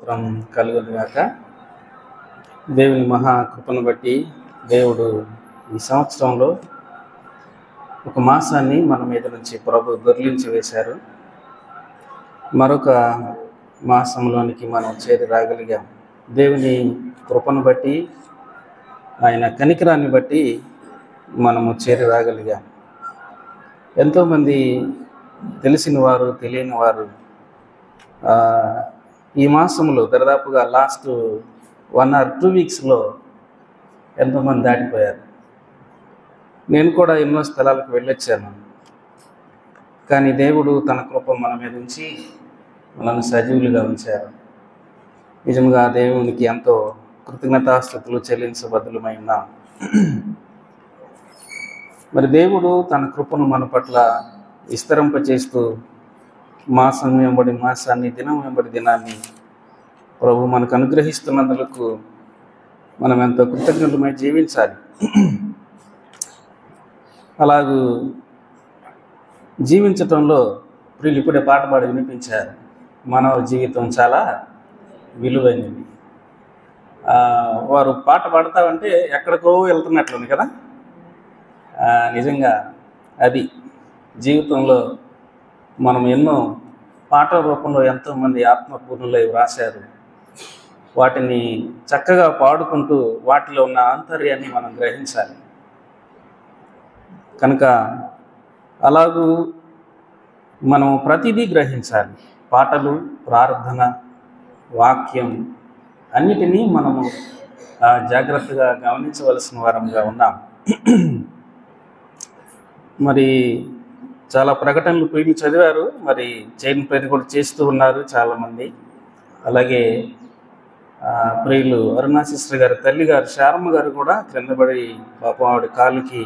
స్తోత్రం కలుగునుగాక. దేవుని మహాకృపను బట్టి దేవుడు ఈ సంవత్సరంలో ఒక మాసాన్ని మన మీద నుంచి ప్రభు దొర్లించి వేశారు. మరొక మాసంలోనికి మనం చేరి రాగలిగాం. దేవుని కృపను బట్టి, ఆయన కనికరాన్ని బట్టి మనము చేరి రాగలిగాం. ఎంతోమంది తెలిసిన వారు, తెలియని వారు ఈ మాసంలో దాదాపుగా లాస్ట్ 1 or 2 వీక్స్లో ఎంతోమంది దాటిపోయారు. నేను కూడా ఎన్నో స్థలాలకు వెళ్ళొచ్చాను. కానీ దేవుడు తన కృప మన మీద ఉంచి మనల్ని సజీవులుగా ఉంచారు. నిజంగా దేవునికి ఎంతో కృతజ్ఞతాస్తుతులు చెల్లించబద్దులమై ఉన్నాం. మరి దేవుడు తన కృపను మన పట్ల విస్తరింపచేస్తూ మాసం వెంబడి మాసాన్ని, దినం వెంబడి దినాన్ని ప్రభు మనకు అనుగ్రహిస్తున్నందుకు మనం ఎంతో కృతజ్ఞతమై జీవించాలి. అలాగూ జీవించటంలో ప్రియులు ఇప్పుడే పాట పాడి వినిపించారు. మానవ జీవితం చాలా విలువైనది. వారు పాట పాడతామంటే ఎక్కడికో వెళ్తున్నట్లుంది కదా. నిజంగా అది జీవితంలో మనం ఎన్నో పాటల రూపంలో ఎంతోమంది ఆత్మపూర్ణులై వ్రాశారు. వాటిని చక్కగా పాడుకుంటూ వాటిలో ఉన్న ఆంతర్యాన్ని మనం గ్రహించాలి. కనుక అలాగూ మనం ప్రతిదీ గ్రహించాలి. పాటలు, ప్రార్థన, వాక్యం అన్నిటినీ మనము జాగ్రత్తగా గమనించవలసిన వారంగా ఉన్నాం. మరి చాలా ప్రకటనలు ప్రియులు చదివారు. మరి చైన్ ప్రతి కూడా చేస్తూ ఉన్నారు చాలామంది. అలాగే ప్రియులు అరుణా సిస్టర్ గారి తల్లి గారు శారమ్మ గారు కూడా క్రిందపడి పాపం ఆవిడ కాలుకి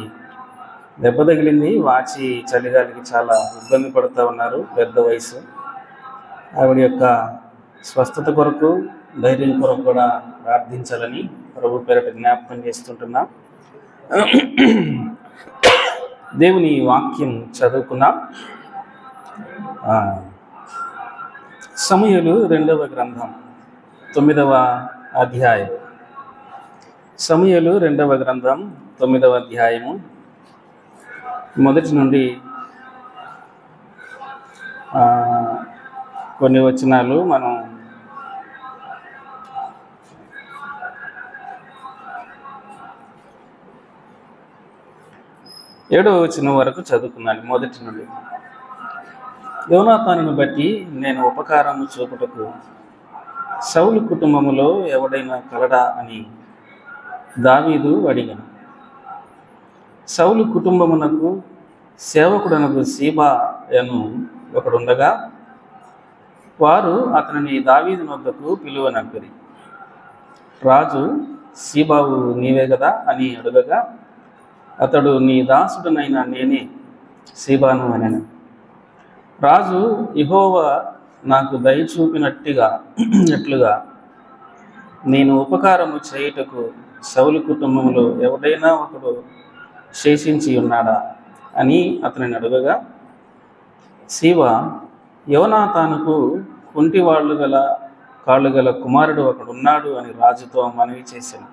దెబ్బ తగిలింది. వాచి చలిగాలికి చాలా ఇబ్బంది పడుతూ ఉన్నారు. పెద్ద వయసు. ఆవిడ యొక్క స్వస్థత కొరకు, ధైర్యం కొరకు కూడా ప్రార్థించాలని ప్రభు పేరిట జ్ఞాపకం చేస్తుంటున్నాం. దేవుని వాక్యం చదువుకున్నాం. సమూయేలు 2వ గ్రంథం 9వ అధ్యాయం. సమూయేలు 2వ గ్రంథం 9వ అధ్యాయము మొదటి నుండి కొన్ని వచనాలు మనం ఏడవ వచనం వరకు చదువుకున్నాను. మొదటి నుండి. యోనాతానును బట్టి నేను ఉపకారము చూపుటకు సౌలు కుటుంబములో ఎవడైనా కలడా అని దావీదు అడిగాను. సౌలు కుటుంబమునకు సేవకుడనకు సీబా అను ఒకడుండగా వారు అతనిని దావీదు వద్దకు పిలువనంపిరి. రాజు సీబావు నీవే కదా అని అడుగగా అతడు నీ దాసుడనైనా నేనే సీబాను అనెను. రాజు యెహోవా నాకు దయ చూపినట్లుగా నేను ఉపకారము చేయుటకు సౌలు కుటుంబంలో ఎవడైనా ఒకడు శేషించి ఉన్నాడా అని అతనిని అడుగగా సీబా యోనాతానుకు కుంటివాళ్ళు గల కాళ్ళు గల కుమారుడు ఒకడున్నాడు అని రాజుతో మనవి చేశాను.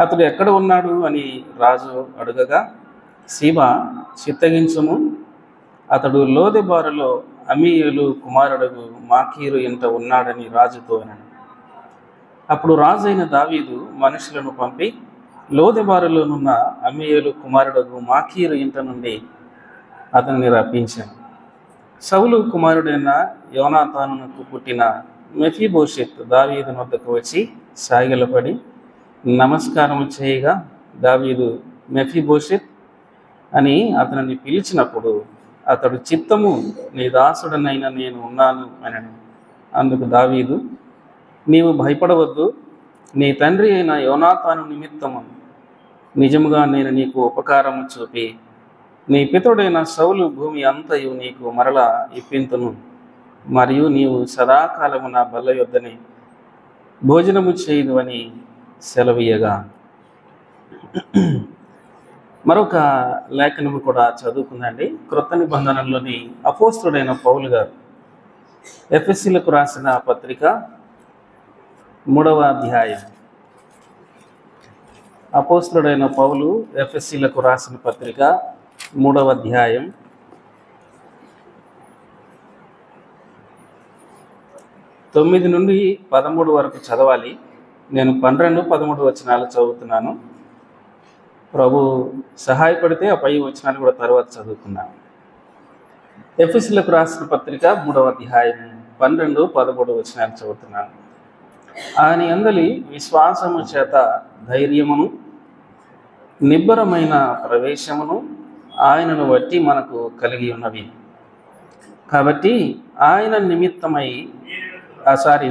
అతడు ఎక్కడ ఉన్నాడు అని రాజు అడుగగా సీబా చిత్తగించుము, అతడు లోదెబారులో అమీయేలు కుమారుడు మాకీరు ఇంట ఉన్నాడని రాజుతో అన్నాడు. అప్పుడు రాజైన దావీదు మనుషులను పంపి లోదెబారులోనున్న అమీయేలు కుమారుడు మాకీరు ఇంట నుండి అతనిని రప్పించాను. సౌలు కుమారుడైన యోనాతానునకు పుట్టిన మెఫీబోషెత్ దావీదు వద్దకు వచ్చి సాగిలపడి నమస్కారము చేయగా దావీదు మెఫీబోషెత్ అని అతనిని పిలిచినప్పుడు అతడు చిత్తము, నీ దాసుడనైనా నేను ఉన్నాను అనను. అందుకు దావీదు, నీవు భయపడవద్దు, నీ తండ్రి అయిన యోనాతాను నిమిత్తము నిజముగా నేను నీకు ఉపకారము చూపి నీ పితరుడైన సౌలు భూమి అంతయు నీకు మరలా ఇప్పింతును. మరియు నీవు సదాకాలము నా బల్ల యొద్దనే భోజనము చేయదు అని సెలవీయగా. మరొక లేఖనము కూడా చదువుకుందండి. క్రొత్త నిబంధనలోని అపోస్తుడైన పౌలు గారు ఎఫెసీలకు రాసిన పత్రిక 3వ అధ్యాయం. అపోస్తలుడైన పౌలు ఎఫెసీలకు రాసిన పత్రిక 3వ అధ్యాయం 9 నుండి 13 వరకు చదవాలి. నేను 12, 13 వచనాలు చదువుతున్నాను. ప్రభు సహాయపడితే ఆ పై వచనాలు కూడా తర్వాత చదువుకున్నాను. ఎఫెసీలకు రాసిన పత్రిక 3వ అధ్యాయం 12, 13 వచనాలు చదువుతున్నాను. ఆయన యందలి విశ్వాసము చేత ధైర్యమును నిబ్బరమైన ప్రవేశమును ఆయనను బట్టి మనకు కలిగి ఉన్నవి. కాబట్టి ఆయన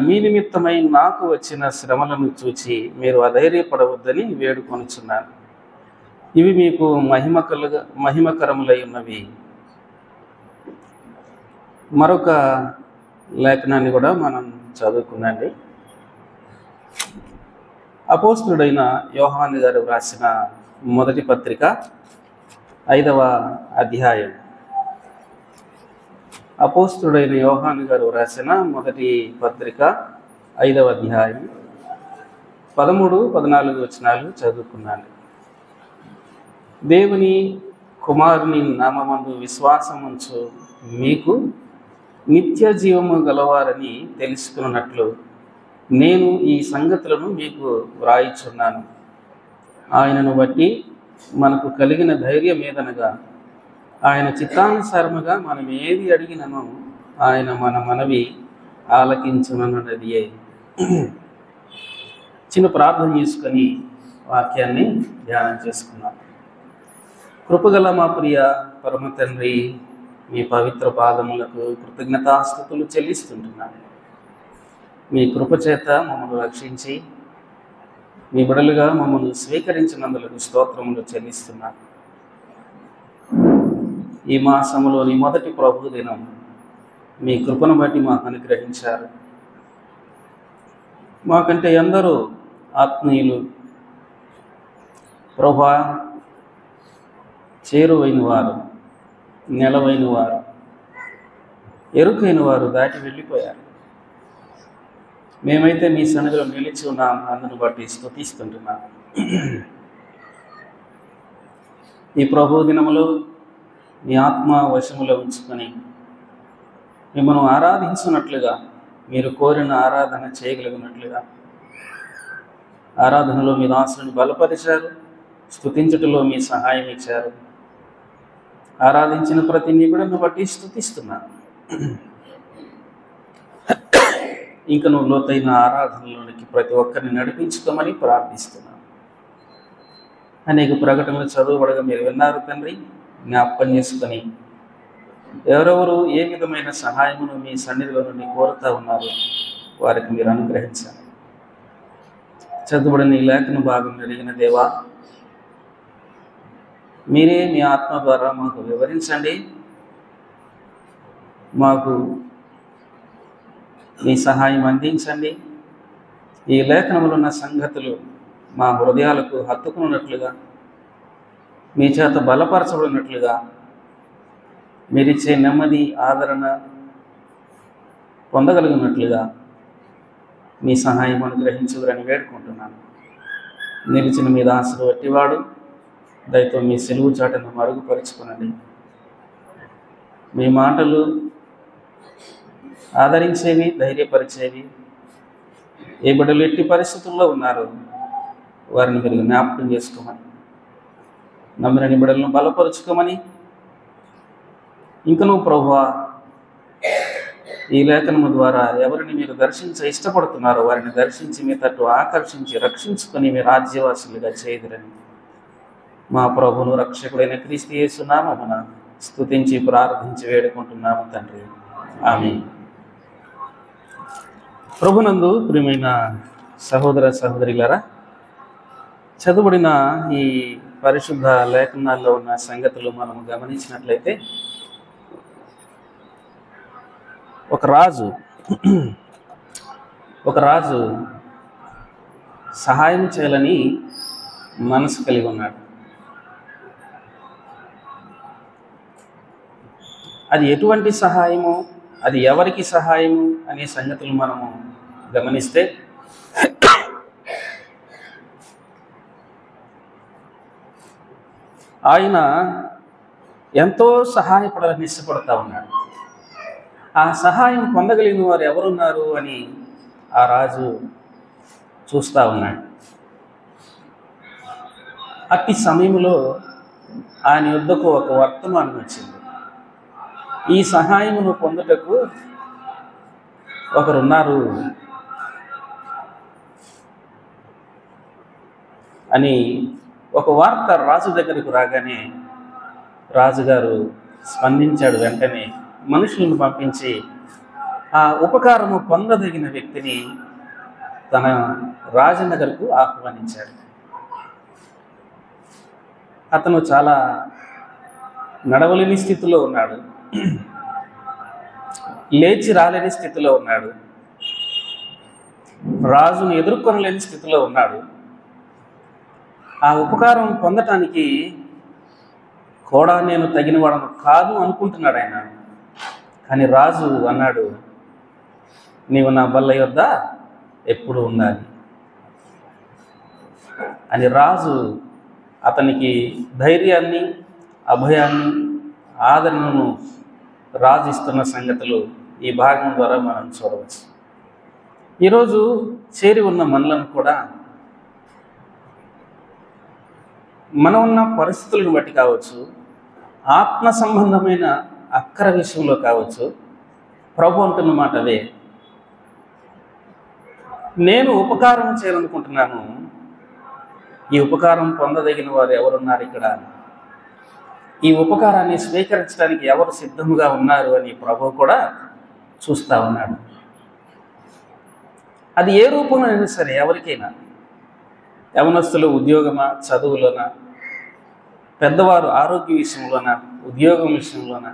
మీ నిమిత్తమై నాకు వచ్చిన శ్రమలను చూచి మీరు అధైర్యపడవద్దని వేడుకొనుచున్నాను. ఇవి మీకు మహిమకరములై ఉన్నవి. మరొక లేఖనాన్ని కూడా మనం చదువుకున్నాండి. అపోస్తలుడైన యోహాను గారు రాసిన మొదటి పత్రిక 5వ అధ్యాయం. అపోస్తలుడైన యోహాను గారు రాసిన మొదటి పత్రిక 5వ అధ్యాయం 13, 14 వచనాలు చదువుకున్నాను. దేవుని కుమారుని నామమందు విశ్వాసముంచు మీకు నిత్య జీవము గలవారని తెలుసుకున్నట్లు నేను ఈ సంగతులను మీకు వ్రాయిచున్నాను. ఆయనను బట్టి మనకు కలిగిన ధైర్యం ఏదనగా ఆయన చిత్తానుసారముగా మనం ఏది అడిగినను ఆయన మన మనవి ఆలకించునన్నదియే. చిన్న ప్రార్థన చేసుకొని వాక్యాన్ని ధ్యానం చేసుకున్నాం. కృపగల మా ప్రియ పరమ తండ్రి, మీ పవిత్ర పాదములకు కృతజ్ఞతాస్తుతులు చెల్లిస్తుంటున్నాను. మీ కృపచేత మమ్మల్ని రక్షించి మీ బిడ్డలుగా మమ్మల్ని స్వీకరించినందులకు స్తోత్రములు చెల్లిస్తున్నాను. ఈ మాసములోని మొదటి ప్రభు దినం మీ కృపను బట్టి మాకు అనుగ్రహించారు. మాకంటే ఎందరో ఆత్మీయులు ప్రభా చేరువైన వారు, నెలవైన వారు, ఎరుకైన వారు దాటి వెళ్ళిపోయారు. మేమైతే మీ సన్నిధిలో నిలిచి ఉన్నాం. అందును బట్టి స్తుతిస్తుంటున్నాం. ఈ ప్రభు దినములో మీ ఆత్మ వశములో ఉంచుకొని మిమ్మల్ని ఆరాధించినట్లుగా, మీరు కోరిన ఆరాధన చేయగలిగినట్లుగా ఆరాధనలో మీ దాసులను బలపరిచారు. స్తుతించుటలో మీ సహాయం ఇచ్చారు. ఆరాధించిన ప్రతి నిబిడను బట్టి స్తుతిస్తున్నాను. ఇంకా నువ్వు లోతైన ఆరాధనలోనికి ప్రతి ఒక్కరిని నడిపించుకోమని ప్రార్థిస్తున్నాను. అనేక ప్రకటనలు చదువుబడగా మీరు విన్నారు తండ్రి. జ్ఞాపకం చేసుకొని ఎవరెవరు ఏ విధమైన సహాయమును మీ సన్నిధిలో నుండి కోరుతూ ఉన్నారు వారికి మీరు అనుగ్రహించాలి. చదువుబడిన ఈ లేఖన భాగం అడిగిన దేవా, మీరే మీ ఆత్మ ద్వారా మాకు వివరించండి. మాకు మీ సహాయం అందించండి. ఈ లేఖనములో ఉన్న సంగతులు మా హృదయాలకు హత్తుకున్నట్లుగా, మీ చేత బలపరచబడినట్లుగా, మీరిచ్చే నెమ్మది ఆదరణ పొందగలిగినట్లుగా మీ సహాయం అనుగ్రహించుదని వేడుకుంటున్నాను. నిలిచిన మీ దాసుడు వట్టివాడు, దయతో మీ సెలువు చాటను మరుగుపరుచుకునండి. మీ మాటలు ఆదరించేవి, ధైర్యపరిచేవి. ఏ బిడ్డలు ఎట్టి పరిస్థితుల్లో ఉన్నారో వారిని మీరు జ్ఞాపకం చేసుకోమని, నమ్మిన బిడ్డలను బలపరుచుకోమని, ఇంకనూ ప్రభువా ఈ లేఖనము ద్వారా ఎవరిని మీరు ఇష్టపడుతున్నారో వారిని దర్శించి మీ తట్టు ఆకర్షించి రక్షించుకొని మీ రాజ్యవాసులుగా చేయదురని మా ప్రభువును రక్షకుడైన క్రీస్తు యేసు నామమున స్తుతించి ప్రార్థించి వేడుకుంటున్నాము తండ్రి. ఆమేన్. ప్రభునందు ప్రియమైన సహోదర సహోదరులారా, చదువుబడిన ఈ పరిశుద్ధ లేఖనాల్లో ఉన్న సంగతులు మనం గమనించినట్లయితే, ఒక రాజు సహాయం చేయాలని మనసు కలిగి ఉన్నాడు. అది ఎటువంటి సహాయము అది ఎవరికి సహాయము అనే సంగతులు మనము గమనిస్తే, ఆయన ఎంతో సహాయపడాలని ఇష్టపడతా ఉన్నాడు. ఆ సహాయం పొందగలిగిన వారు ఎవరున్నారు అని ఆ రాజు చూస్తూ ఉన్నాడు. అట్టి సమయంలో ఆయన యుద్ధకు ఒక వర్తమానం వచ్చింది. ఈ సహాయమును పొందుటకు ఒకరున్నారు అని ఒక వార్త రాజు దగ్గరకు రాగానే రాజుగారు స్పందించాడు. వెంటనే మనుషులను పంపించి ఆ ఉపకారము పొందదగిన వ్యక్తిని తన రాజనగర్కు ఆహ్వానించాడు. అతను చాలా నడవలేని స్థితిలో ఉన్నాడు, లేచి రాలేని స్థితిలో ఉన్నాడు, రాజును ఎదుర్కొనలేని స్థితిలో ఉన్నాడు. ఆ ఉపకారం పొందటానికి కూడా నేను తగినవాడను కాదు అనుకుంటున్నాడు ఆయన. కానీ రాజు అన్నాడు, నీవు నా బల్ల యొద్ద ఎప్పుడు ఉండాలి అని రాజు అతనికి ధైర్యాన్ని, అభయాన్ని, ఆదరణను రాజు ఇస్తున్న సంగతులు ఈ భాగం ద్వారా మనం చూడవచ్చు. ఈరోజు చేరి ఉన్న మనలను కూడా మనం ఉన్న పరిస్థితులను బట్టి కావచ్చు, ఆత్మ సంబంధమైన అక్కర విషయంలో కావచ్చు, ప్రభు అంటున్న మాట అదే, నేను ఉపకారం చేయాలనుకుంటున్నాను, ఈ ఉపకారం పొందదగిన వారు ఎవరున్నారు ఇక్కడ, ఈ ఉపకారాన్ని స్వీకరించడానికి ఎవరు సిద్ధంగా ఉన్నారు అని ప్రభు కూడా చూస్తూ ఉన్నాడు. అది ఏ రూపంలో అయినా సరే, ఎవరికైనా, యవనస్తులు ఉద్యోగమా, చదువులోనా, పెద్దవారు ఆరోగ్య విషయంలోనా, ఉద్యోగం విషయంలోనా,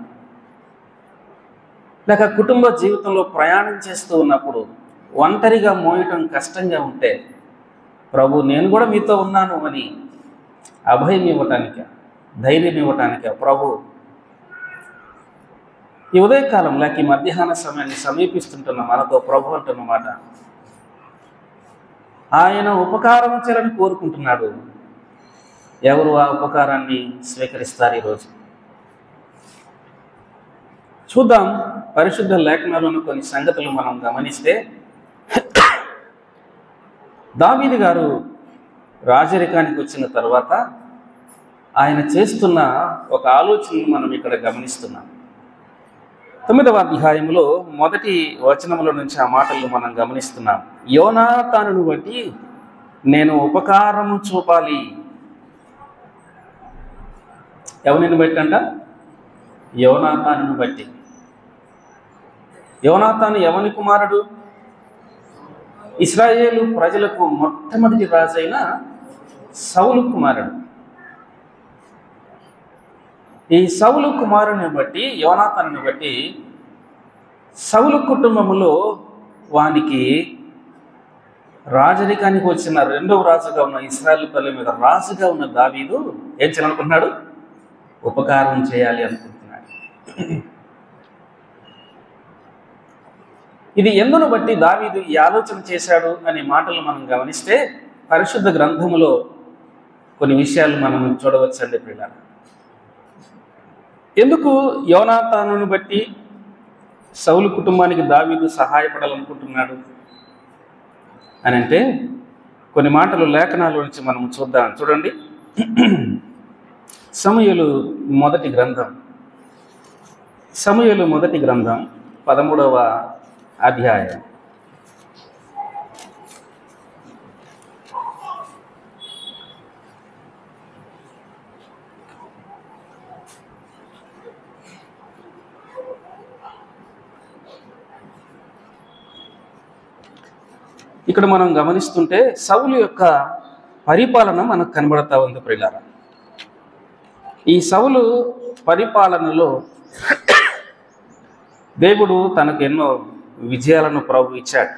లేక కుటుంబ జీవితంలో ప్రయాణం చేస్తూ ఉన్నప్పుడు ఒంటరిగా మోయటం కష్టంగా ఉంటే ప్రభు నేను కూడా మీతో ఉన్నాను అని అభయం ఇవ్వటానిక, ధైర్యం ఇవ్వటానిక ప్రభు ఈ ఉదయకాలం లేక ఈ మధ్యాహ్న సమయాన్ని సమీపిస్తుంటున్న మనతో ప్రభు అంటున్నమాట, ఆయన ఉపకారం చేయాలని కోరుకుంటున్నాడు. ఎవరు ఆ ఉపకారాన్ని స్వీకరిస్తారు ఈరోజు? చూద్దాం. పరిశుద్ధ లేఖనాలను కొన్ని సంగతులు మనం గమనిస్తే, దావీదు గారు రాజరికానికి వచ్చిన తర్వాత ఆయన చేస్తున్న ఒక ఆలోచనను మనం ఇక్కడ గమనిస్తున్నాం. 9వ అధ్యాయంలో మొదటి వచనముల నుంచి ఆ మాటలను మనం గమనిస్తున్నాం. యోనాతానును బట్టి నేను ఉపకారము చూపాలి. ఎవరిని బట్టి అంట? యోనాతానును బట్టి. యోనాతాను ఎవని కుమారుడు? ఇశ్రాయేలు ప్రజలకు మొట్టమొదటి రాజైన సౌలు కుమారుడు. ఈ సౌలు కుమారుని బట్టి, యోనాతానుని బట్టి, సౌలు కుటుంబంలో వానికి రాజరికానికి వచ్చిన రెండవ రాజుగా ఉన్న ఇశ్రాయేలు పల్లె మీద రాజుగా ఉన్న దావీదు ఏం చేయాలనుకుంటున్నాడు? ఉపకారం చేయాలి అనుకుంటున్నాడు. ఇది ఎందును బట్టి దావీదు ఈ ఆలోచన చేశాడు అనే మాటలు మనం గమనిస్తే పరిశుద్ధ గ్రంథములో కొన్ని విషయాలు మనం చూడవచ్చండి పిల్లలు. ఎందుకు యోనాతానును బట్టి సౌలు కుటుంబానికి దావీదు సహాయపడాలనుకుంటున్నాడు అని అంటే కొన్ని మాటలు లేఖనాల నుంచి మనం చూద్దాం. చూడండి, సమూయేలు మొదటి గ్రంథం 13వ అధ్యాయం. ఇక్కడ మనం గమనిస్తుంటే సౌలు యొక్క పరిపాలన మనకు కనబడతా ఉంది ప్రియులారా. ఈ సౌలు పరిపాలనలో దేవుడు తనకు ఎన్నో విజయాలను ప్రభు ఇచ్చాడు.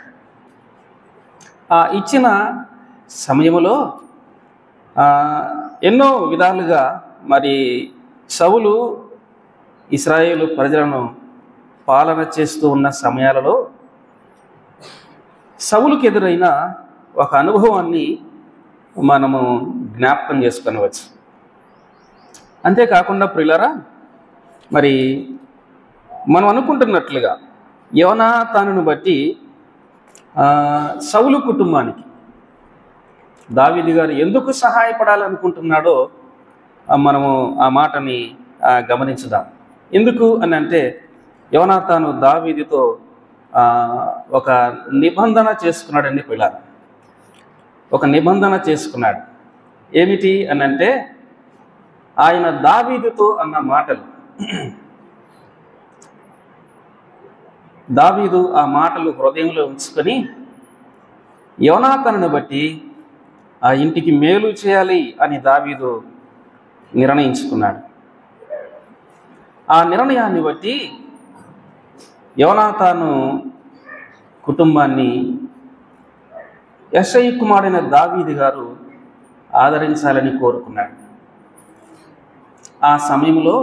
ఆ ఇచ్చిన సమయంలో ఎన్నో విధాలుగా మరి సౌలు ఇశ్రాయేలు ప్రజలను పాలన చేస్తూ ఉన్న సమయాలలో సౌలుకి ఎదురైన ఒక అనుభవాన్ని మనము జ్ఞాపకం చేసుకొనవచ్చు. అంతేకాకుండా ప్రియులారా, మరి మనం అనుకుంటున్నట్లుగా యోనాతానును బట్టి సౌలు కుటుంబానికి దావీదు గారు ఎందుకు సహాయపడాలనుకుంటున్నాడో మనము ఆ మాటని గమనించుదాం. ఎందుకు అని అంటే, యోనాతాను దావీదుతో ఒక నిబంధన చేసుకున్నాడండి పిల్లలు. ఒక నిబంధన చేసుకున్నాడు. ఏమిటి అని అంటే, ఆయన దావీదుతో అన్న మాటలు, దావీదు ఆ మాటలు హృదయంలో ఉంచుకొని యోనాతానును బట్టి ఆ ఇంటికి మేలు చేయాలి అని దావీదు నిర్ణయించుకున్నాడు. ఆ నిర్ణయాన్ని బట్టి యోనాతాను కుటుంబాన్ని యెషయి కుమారుడైన దావీదు గారు ఆదరించాలని కోరుకున్నాడు. ఆ సమయంలో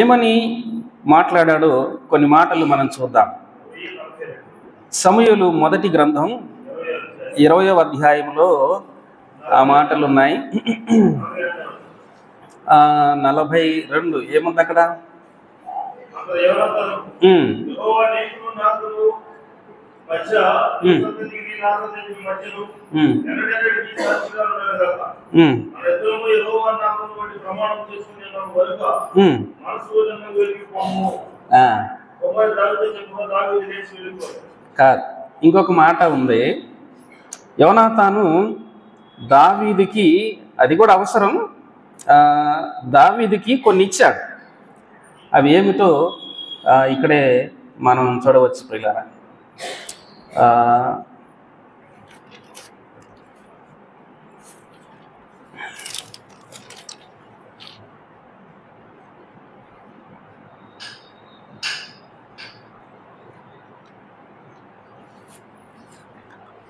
ఏమని మాట్లాడాడో కొన్ని మాటలు మనం చూద్దాం. సమూయేలు మొదటి గ్రంథం 20వ అధ్యాయంలో ఆ మాటలు ఉన్నాయి. 42 ఏముంది అక్కడ? ఇంకొక మాట ఉంది. యోనాతాను దావీదుకి, అది కూడా అవసరం, దావీదుకి కొన్ని ఇచ్చాడు. అవి ఏమిటో ఇక్కడే మనం చూడవచ్చు ప్రియులారా.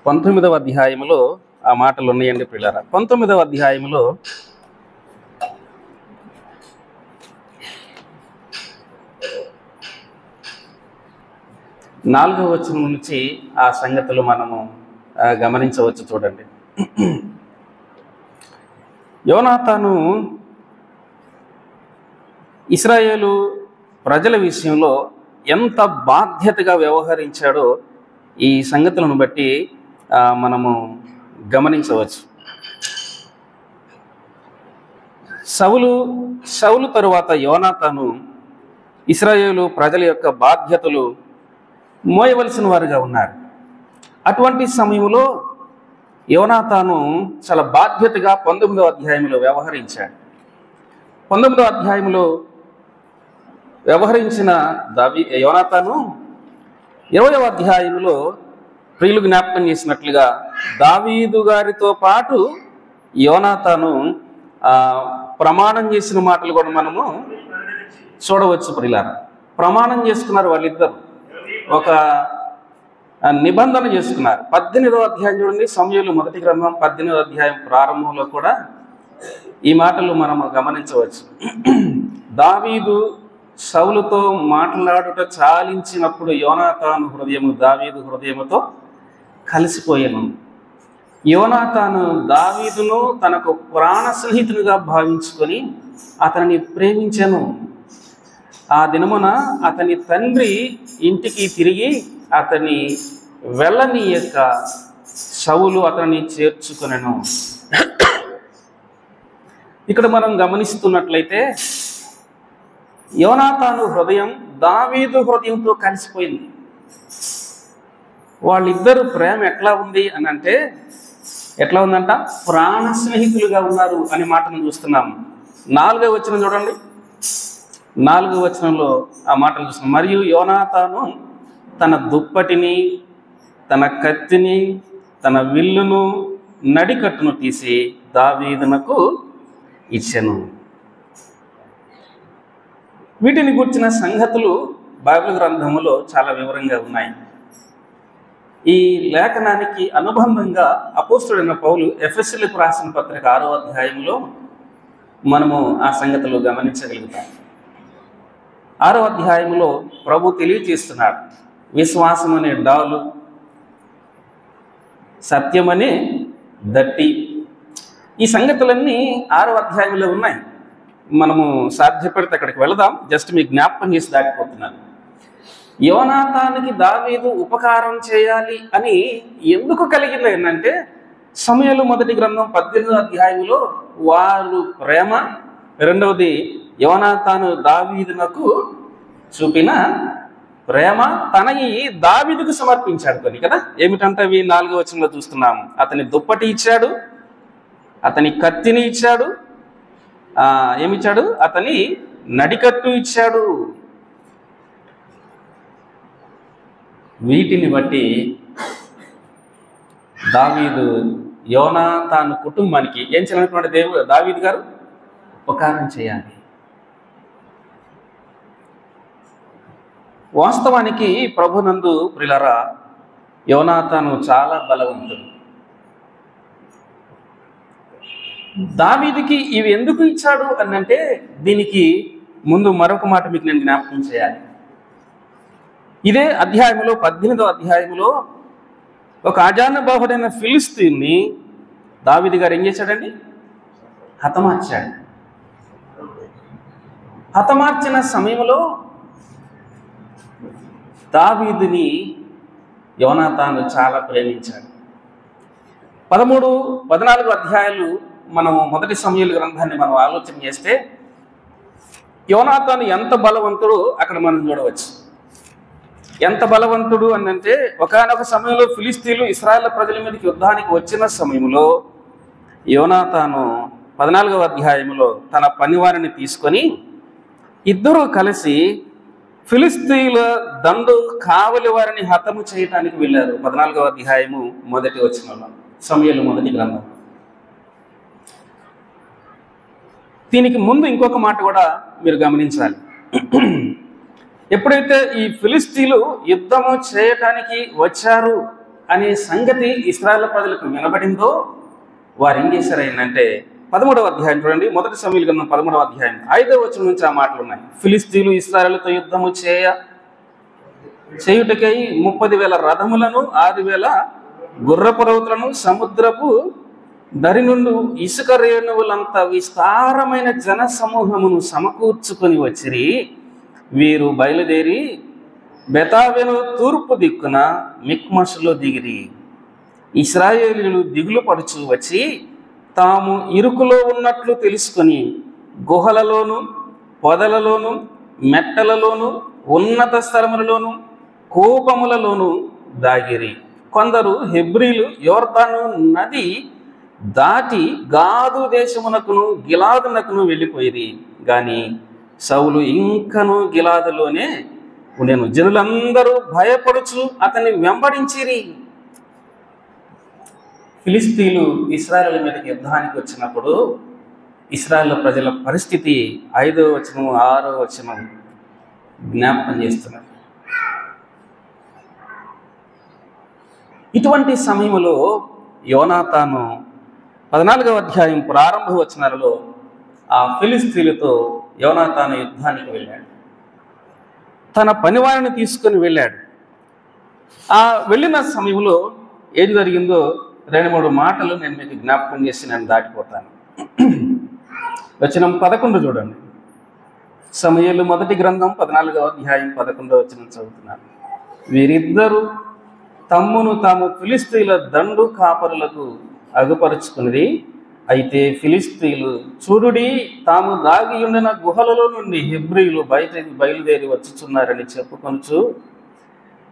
పంతొమ్మిదవ అధ్యాయంలో ఆ మాటలు ఉన్నాయండి ప్రియులారా. 19వ అధ్యాయంలో 4వ వచనం నుంచి ఆ సంగతులు మనము గమనించవచ్చు. చూడండి, యోనాతాను ఇశ్రాయేలు ప్రజల విషయంలో ఎంత బాధ్యతగా వ్యవహరించాడో ఈ సంగతులను బట్టి మనము గమనించవచ్చు. సౌలు తరువాత యోనాతాను ఇశ్రాయేలు ప్రజల యొక్క బాధ్యతలు మోయవలసిన వారుగా ఉన్నారు. అటువంటి సమయంలో యోనాతాను చాలా బాధ్యతగా 19వ అధ్యాయంలో వ్యవహరించాడు. 19వ అధ్యాయంలో వ్యవహరించిన యోనాతాను 20వ అధ్యాయంలో ప్రియులు జ్ఞాపకం చేసినట్లుగా దావీదు గారితో పాటు యోనాతాను ప్రమాణం చేసిన మాటలు కూడా మనము చూడవచ్చు. ప్రియులారా, ప్రమాణం చేసుకున్నారు వాళ్ళిద్దరు, ఒక నిబంధన చేసుకున్నారు. 18వ అధ్యాయం చూడండి, సమూయేలు మొదటి గ్రంథం 18వ అధ్యాయం ప్రారంభంలో కూడా ఈ మాటలు మనము గమనించవచ్చు. దావీదు సౌలుతో మాట్లాడుట చాలించినప్పుడు యోనాతాను హృదయము దావీదు హృదయముతో కలిసిపోయాను. యోనాతాను దావీదును తనకు ప్రాణ స్నేహితునిగా భావించుకొని అతనిని ప్రేమించెను. ఆ దినమున అతని తండ్రి ఇంటికి తిరిగి అతని వెళ్ళనీయక సౌలు అతనిని చేర్చుకొనెను. ఇక్కడ మనం గమనిస్తున్నట్లయితే యోనాతాను హృదయం దావీదు హృదయంతో కలిసిపోయింది. వాళ్ళిద్దరు ప్రేమ ఎట్లా ఉంది అని అంటే, ఎట్లా ఉందంట? ప్రాణ స్నేహితులుగా ఉన్నారు అనే మాటను చూస్తున్నాము. 4వ వచనం చూడండి, 4వ వచనంలో ఆ మాటలు చూస్తున్నాం. మరియు యోనాతాను తన దుప్పటిని, తన కత్తిని, తన విల్లును, నడికట్టును తీసి దావీదునకు ఇచ్చెను. వీటిని గుర్చిన సంగతులు బైబిల్ గ్రంథములో చాలా వివరంగా ఉన్నాయి. ఈ లేఖనానికి అనుబంధంగా అపోస్తలుడైన పౌలు ఎఫెసీయులకు రాసిన పత్రిక 6వ అధ్యాయంలో మనము ఆ సంగతులు గమనించగలుగుతాం. 6వ అధ్యాయంలో ప్రభు తెలియజేస్తున్నాడు, విశ్వాసం అనే డాలు, సత్యం అనే దట్టి. ఈ సంగతులన్నీ 6వ అధ్యాయంలో ఉన్నాయి. మనము సాధ్యపడితే అక్కడికి వెళదాం. జస్ట్ మీకు జ్ఞాపకం చేసి దాటిపోతున్నాను. యోనాతానుకి దావీదు ఉపకారం చేయాలి అని ఎందుకు కలిగింది ఏంటంటే, సమూయేలు మొదటి గ్రంథం 18వ అధ్యాయంలో వారు ప్రేమ, రెండవది యోనాతాను దావీదునకు చూపిన ప్రేమ, తనని దావీదుకు సమర్పించాడు కొన్ని కదా. ఏమిటంటే అవి 4వ వచనంలో చూస్తున్నాము. అతని దుప్పటి ఇచ్చాడు, అతని కత్తిని ఇచ్చాడు, ఏమిచ్చాడు, అతని నడికట్టు ఇచ్చాడు. వీటిని బట్టి దావీదు యోనాతాను కుటుంబానికి ఏం చేయాలనుకున్నాడు? దావీదు గారు ఉపకారం చేయాలి. వాస్తవానికి ప్రభునందు ప్రియులారా, యోనాతాను చాలా బలవంతుడు. దావీదుకి ఇవి ఎందుకు ఇచ్చాడు అని అంటే, దీనికి ముందు మరొక మాట మీకు నేను జ్ఞాపకం చేయాలి. ఇదే అధ్యాయంలో 18వ అధ్యాయంలో ఒక అజానుబాహుడైన ఫిలిస్తీన్ని దావీదు గారు ఏం చేశాడండి? హతమార్చాడు. హతమార్చిన సమయంలో దావీదుని యోనాతాను చాలా ప్రేమించాడు. 13, 14 అధ్యాయాలు మనము మొదటి సమూయేలు గ్రంథాన్ని మనం ఆలోచన చేస్తే యోనాతాను ఎంత బలవంతుడో అక్కడ మనం చూడవచ్చు. ఎంత బలవంతుడు అని అంటే, ఒకానొక సమయంలో ఫిలిస్తీన్లు ఇశ్రాయేలు ప్రజల మీదకి యుద్ధానికి వచ్చిన సమయంలో యోనాతాను 14వ అధ్యాయంలో తన పనివారిని తీసుకొని ఇద్దరూ కలిసి ఫిలిస్తీన్ల దండు కావలి వారిని హతము చేయడానికి వెళ్ళారు. 14వ అధ్యాయము మొదటి వచనంలో, సమూయేలు మొదటి గ్రంథం. దీనికి ముందు ఇంకొక మాట కూడా మీరు గమనించాలి. ఎప్పుడైతే ఈ ఫిలిస్తీన్లు యుద్ధము చేయటానికి వచ్చారు అనే సంగతి ఇశ్రాయేలు ప్రజలకు వినబడిందో, వారు ఏం చేశారు ఏంటంటే, 13వ అధ్యాయం చూడండి, మొదటి సమూయేలు గ్రంథం 13వ అధ్యాయం 5వ వచనం నుంచి ఆ మాటలు ఉన్నాయి. ఫిలిస్తీన్లు ఇశ్రాయేలుతో యుద్ధము చేయుటకై 30,000 రథములను 6,000 గుర్రపు రౌతులను సముద్రపు దరి నుండి ఇసుక రేణువులంత విస్తారమైన జన సమూహమును సమకూర్చుకొని వచ్చిరి. వీరు బయలుదేరి బెతావెను తూర్పు దిక్కున మిక్మషులో దిగిరి. ఇశ్రాయేలీయులు దిగులు పడుచు వచ్చి తాము ఇరుకులో ఉన్నట్లు తెలుసుకొని గుహలలోను, పొదలలోను, మెట్టలలోను, ఉన్నత స్థలములలోను, కూపములలోను దాగిరి. కొందరు హెబ్రీలు యోర్దాను నది దాటి గాదు దేశమునకును గిలాదునకును వెళ్ళిపోయిరి. గాని సౌలు ఇంకను గిలాదులోనే ఉండెను. జనులందరూ భయపడుచు అతన్ని వెంబడించిరి. ఫిలిస్తీన్లు ఇశ్రాయేలు మీదకి యుద్ధానికి వచ్చినప్పుడు ఇశ్రాయేలు ప్రజల పరిస్థితి 5వ వచనం 6వ వచనం జ్ఞాపకం చేస్తున్నారు. ఇటువంటి సమయంలో యోనాతాను 14వ అధ్యాయం ప్రారంభ వచనాలలో ఆ ఫిలిస్తీన్లతో యోనాతాను యుద్ధానికి వెళ్ళాడు. తన పనివారిని తీసుకొని వెళ్ళాడు. ఆ వెళ్ళిన సమయంలో ఏం జరిగిందో 2-3 మాటలు నేను మీకు జ్ఞాపకం చేసి నేను దాటిపోతాను. వచనం 11 చూడండి. సమూయేలు మొదటి గ్రంథం 14వ అధ్యాయం 11వ వచనం చదువుతున్నాను. వీరిద్దరూ తమ్మును తాము ఫిలిస్తీన్ల దండు కాపరులకు అగుపరుచుకున్నది. అయితే ఫిలిస్తీన్లు తాము దాగి ఉండిన గుహలలో నుండి హెబ్రీలు బయలుదేరి వచ్చుచున్నారని చెప్పుకొనుచు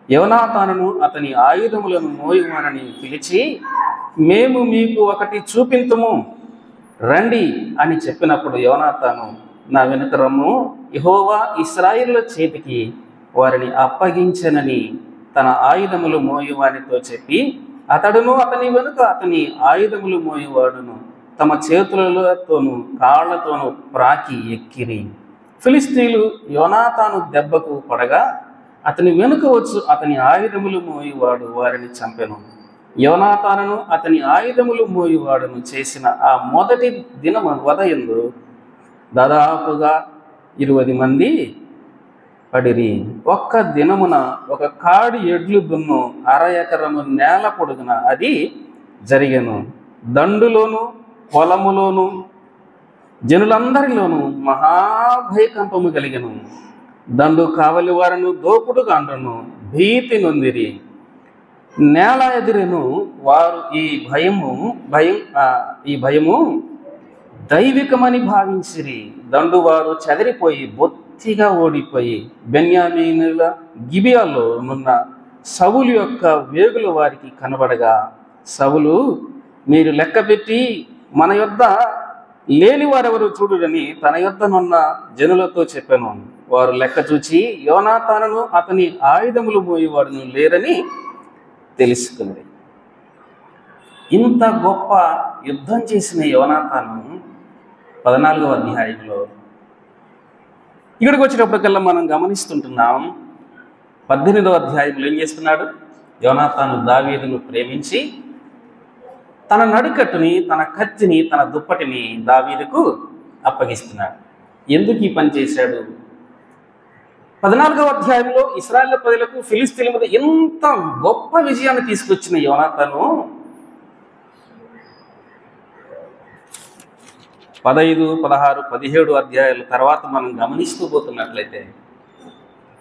యోనాతానును అతని ఆయుధములను మోయువానని పిలిచి, మేము మీకు ఒకటి చూపింతుము రండి అని చెప్పినప్పుడు యోనాతాను, నా వెనుక రమ్ము, యెహోవా ఇశ్రాయేలుల చేతికి వారిని అప్పగించెనని తన ఆయుధములు మోయువానితో చెప్పి, అతడును అతని వెనుక అతని ఆయుధములు మోయువాడును తమ చేతులతోనూ కాళ్లతోనూ ప్రాకి ఎక్కిరి. ఫిలిస్తీన్లు యోనాతాను దెబ్బకు పడగా అతని వెనుక వచ్చు అతని ఆయుధములు మోయువాడు వారిని చంపెను. యోనాతానును అతని ఆయుధములు మోయువాడును చేసిన ఆ మొదటి దినము ఉదయందు దాదాపుగా 20 మంది పడిరి. ఒక్క దినమున ఒక కాడి ఎడ్లు దున్ను 1/2 ఎకరము నేల పొడుగున అది జరిగెను. దండులోను పొలములోను జనులందరిలోనూ మహాభయకంపము కలిగెను. దండు కావలి వారను దోపుడుగాండ్రను భీతి నొందిరి. నేల ఎదిరెను. వారు ఈ భయము దైవికమని భావించిరి. దండు వారు చెదిరిపోయి బొత్తిగా ఓడిపోయి బెన్యామీనుల గిబియాలో నున్న సౌలు యొక్క వేగులు వారికి కనబడగా, సౌలు, మీరు లెక్కపెట్టి మన యొద్ద లేని వారెవరు చూడురని తన యొద్దనున్న జనులతో చెప్పాను. వారు లెక్క చూచి యోనాతానును అతని ఆయుధములు మోయేవాడును లేరని తెలుసుకుంది. ఇంత గొప్ప యుద్ధం చేసిన యోనాతాను 14వ అధ్యాయంలో ఇక్కడికి వచ్చేటప్పటికల్లా మనం గమనిస్తుంటున్నాం. 18వ అధ్యాయంలో ఏం చేస్తున్నాడు? యోనాతాను దావీదును ప్రేమించి తన నడికట్టుని, తన కత్తిని, తన దుప్పటిని దావీదుకు అప్పగిస్తున్నాడు. ఎందుకు ఈ పని చేశాడు? 14వ అధ్యాయంలో ఇశ్రాయేలు ప్రజలకు ఫిలిస్తీన్ల మీద ఎంత గొప్ప విజయాన్ని తీసుకొచ్చిన యోనాతాను 15, 16, 17 అధ్యాయాల తర్వాత మనం గమనిస్తూ పోతున్నట్లయితే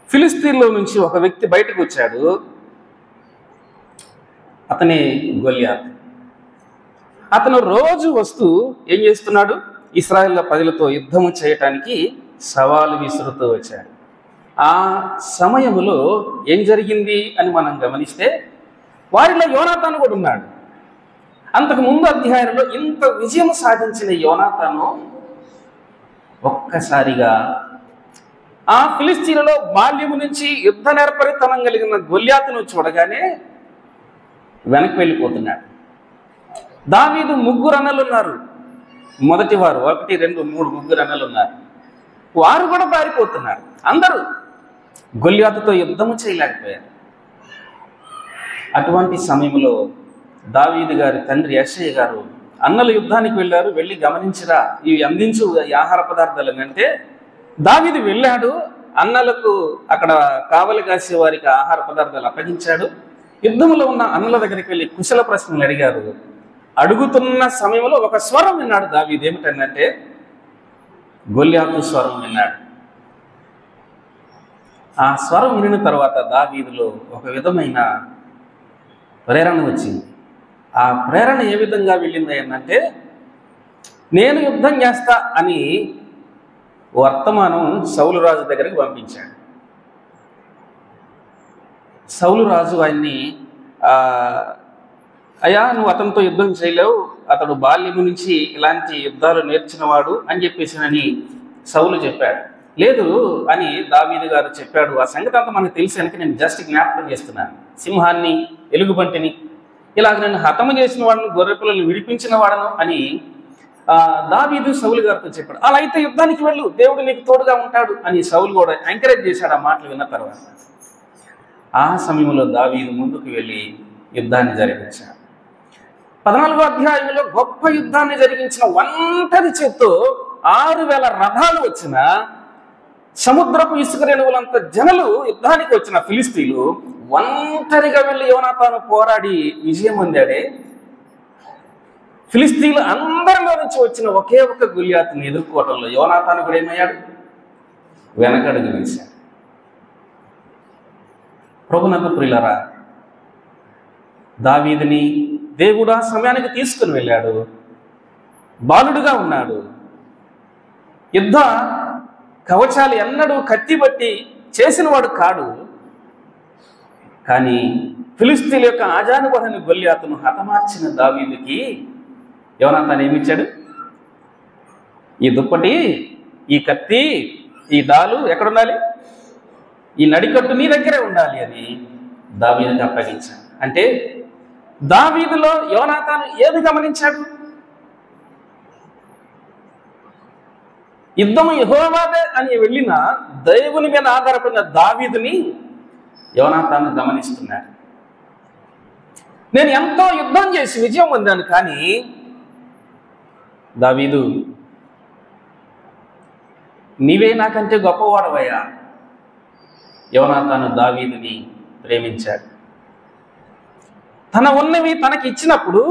ఫిలిస్తీన్లో నుంచి ఒక వ్యక్తి బయటకు వచ్చాడు. అతనే గొల్యాత్. అతను రోజు వస్తూ ఏం చేస్తున్నాడు? ఇశ్రాయేల్ ప్రజలతో యుద్ధము చేయటానికి సవాలు విసురుతూ వచ్చాడు. ఆ సమయంలో ఏం జరిగింది అని మనం గమనిస్తే వారిలో యోనాతాను కూడా ఉన్నాడు. అంతకు ముందు అధ్యాయంలో ఇంత విజయం సాధించిన యోనాతాను ఒక్కసారిగా ఆ ఫిలిస్తీన్లలో బాల్యము నుంచి యుద్ధ నేర్పరితనం కలిగిన గొల్యాతును చూడగానే వెనక్కి వెళ్ళిపోతున్నాడు. దావీదు 3 అన్నలు ఉన్నారు. మొదటి వారు 1, 2, 3 3 అన్నలు ఉన్నారు. వారు కూడా పారిపోతున్నారు. అందరూ గొల్యాతుతో యుద్ధము చేయలేకపోయారు. అటువంటి సమయంలో దావీదు గారి తండ్రి యెషయ గారు, అన్నలు యుద్ధానికి వెళ్ళారు, వెళ్ళి గమనించరా, ఇవి అందించు ఈ ఆహార పదార్థాలు అంటే దావీదు వెళ్ళాడు. అన్నలకు అక్కడ కావలి కాసే వారికి ఆహార పదార్థాలు అప్పగించాడు. యుద్ధంలో ఉన్న అన్నల దగ్గరికి వెళ్ళి కుశల ప్రశ్నలు అడిగారు. అడుగుతున్న సమయంలో ఒక స్వరం విన్నాడు దావీదు. ఏమిటంటే గొల్యాతు స్వరం విన్నాడు. ఆ స్వరం వినిన తర్వాత దావీదులో ఒక విధమైన ప్రేరణ వచ్చింది. ఆ ప్రేరణ ఏ విధంగా వెళ్ళింది అంటే, నేను యుద్ధం చేస్తా అని వర్తమానం సౌలు రాజు దగ్గరికి పంపించాడు. సౌలు రాజు ఆయన్ని, అయ్యా నువ్వు అతనితో యుద్ధం చేయలేవు, అతడు బాల్యము నుంచి ఇలాంటి యుద్ధాలు నేర్చినవాడు అని చెప్పేసినని సౌలు చెప్పాడు. లేదు అని దావీదు గారు చెప్పాడు. ఆ సంగతి అంతా మనకు తెలిసి కనుక నేను జస్ట్ జ్ఞాపకం చేస్తున్నాను. సింహాన్ని, ఎలుగుబంటిని, ఇలాగ నేను హతము చేసిన వాడను, గొర్రె పిల్లలు విడిపించిన వాడను అని దావీదు సౌలు గారితో చెప్పాడు. అలా అయితే యుద్ధానికి వెళ్ళు, దేవుడు నీకు తోడుగా ఉంటాడు అని సౌలు కూడా ఎంకరేజ్ చేశాడు. ఆ మాటలు విన్న తర్వాత ఆ సమయంలో దావీదు ముందుకు వెళ్ళి యుద్ధాన్ని జరిగించాడు. 14వ అధ్యాయంలో గొప్ప యుద్ధాన్ని జరిగించిన ఒంటరి చేత్తో 6,000 రథాలు వచ్చిన, సముద్రపు ఇసుక రేణువులంత జనులు యుద్ధానికి వచ్చిన ఫిలిస్తీన్లు ఒంటరిగా వెళ్ళి యోనాతాను పోరాడి విజయం పొందాడే. ఫిలిస్తీన్లు అందరిలో నుంచి వచ్చిన ఒకే ఒక గొల్యాతుని ఎదుర్కోవటంలో యోనాతాను కూడా ఏమయ్యాడు? వెనకడుగు వేశాడు. ప్రభునందు ప్రియులారా, దావీదుని దేవుడు ఆ సమయానికి తీసుకుని వెళ్ళాడు. బాలుడుగా ఉన్నాడు. యుద్ధ కవచాలు ఎన్నడూ కత్తిబట్టి చేసినవాడు కాడు. కానీ ఫిలిస్తీన్ల యొక్క ఆజానుబాహుని గొల్యాతును హతమార్చిన దావీదుకి యోనాతాను ఏమిచ్చాడు? ఈ దుప్పటి, ఈ కత్తి, ఈ డాలు ఎక్కడుండాలి? ఈ నడికట్టు నీ దగ్గరే ఉండాలి అని దావీదుకి అప్పగించాడు. అంటే దావీదులో యోనాతాను ఏది గమనించాడు? యుద్ధము యెహోవాదే అని వెళ్ళిన దేవుని మీద ఆధారపడిన దావీదుని యోనాతాను గమనిస్తున్నాడు. నేను ఎంతో యుద్ధం చేసి విజయం పొందాను, కానీ దావీదు నీవే నాకంటే గొప్పవాడవయ్యా, యోనాతాను దావీదుని ప్రేమించాడు. తన ఉన్నవి తనకి ఇచ్చినప్పుడు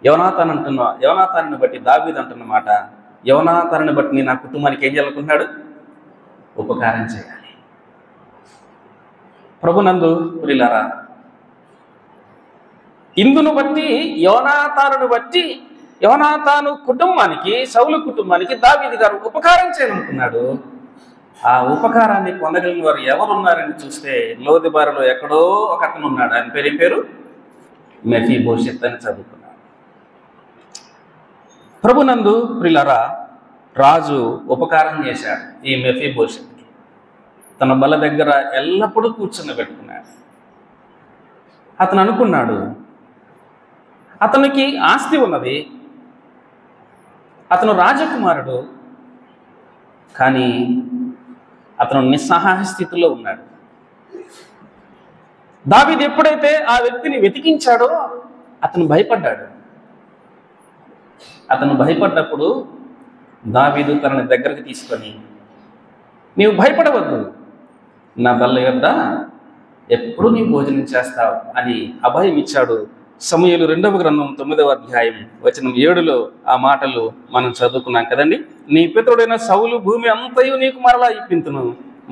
యోనాతానుని బట్టి దావీదు అంటున్నమాట, యోనాతానుని బట్టి నేను నా కుటుంబానికి ఏం చేయాలనుకుంటున్నాడు? ఉపకారం చేయాలి. ప్రభునందు ప్రియులారా, ఇందును బట్టి యోనాతాను కుటుంబానికి, సౌలు కుటుంబానికి దావీదు గారు ఉపకారం చేయాలనుకున్నాడు. ఆ ఉపకారాన్ని పొందగలిగిన వారు ఎవరున్నారని చూస్తే లోదెబారులో ఎక్కడో ఒక అతను ఉన్నాడు. ఆయన పేరు మెఫీబోషెత్ అని చదువుకున్నాడు. ప్రభునందు ప్రియులారా, రాజు ఉపకారం చేశాడు ఈ మెఫీబోషెత్కి. తన బల్ల దగ్గర ఎల్లప్పుడూ కూర్చుని పెట్టుకున్నాడు. అతను అనుకున్నాడు, అతనికి ఆస్తి ఉన్నది, అతను రాజకుమారుడు, కానీ అతను నిస్సహాయ స్థితిలో ఉన్నాడు. దావీదు ఎప్పుడైతే ఆ వ్యక్తిని వెతికించాడో అతను భయపడ్డాడు. అతను భయపడ్డప్పుడు దావీదు తనని దగ్గరకు తీసుకొని, నీవు భయపడవద్దు, నా బల్ల యొద్ద ఎప్పుడు నీవు భోజనం చేస్తావు అని అభయం ఇచ్చాడు. సమూయేలు 2వ గ్రంథం 9వ అధ్యాయం వచనం 7లో ఆ మాటలు మనం చదువుకున్నాం కదండి. నీ పితరుడైన సౌలు భూమి అంతయు నీకు మరలా ఇప్పింతును,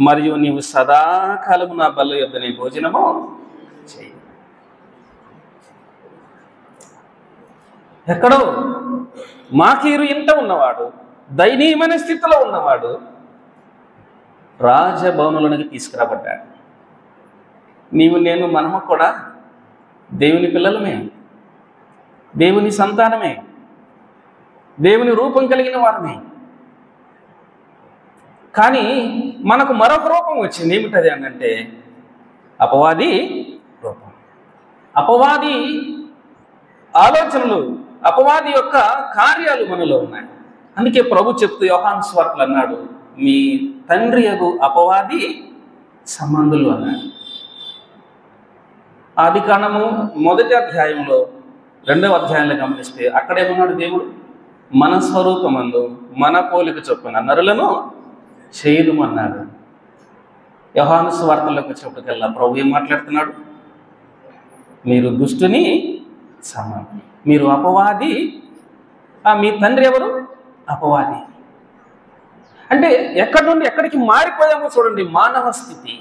మరియు నీవు సదాకాలము నా బల్ల యొద్ద నీ భోజనము చేయి. ఎక్కడో మాకీరు ఇంట ఉన్నవాడు, దయనీయమైన స్థితిలో ఉన్నవాడు రాజభవనులకు తీసుకురాబడ్డాడు. నీవు నేను మనము కూడా దేవుని పిల్లలమే, దేవుని సంతానమే, దేవుని రూపం కలిగిన వారమే. కానీ మనకు మరొక రూపం వచ్చింది. ఏమిటది అంటే అపవాది రూపం. అపవాది ఆలోచనలు, అపవాది యొక్క కార్యాలు మనలో ఉన్నాయి. అందుకే ప్రభు చెప్తూ యోహాను సువార్తలో అన్నాడు, మీ తండ్రి యగు అపవాది సంబంధులు అన్నాడు. ఆదికాండము 1వ అధ్యాయంలో 2వ అధ్యాయంలో గమనిస్తే అక్కడేమన్నాడు? దేవుడు మన స్వరూపమందు మన పోలిక చొప్పున నరులను చేయుదుమన్నాడు. యోహాను సువార్తలోకి వచ్చినప్పటికల్లా ప్రభు ఏం మాట్లాడుతున్నాడు? మీరు దుష్టుని సమానం, మీరు అపవాది, మీ తండ్రి ఎవరు? అపవాది. అంటే ఎక్కడి నుండి ఎక్కడికి మారిపోయామో చూడండి, మానవ స్థితి.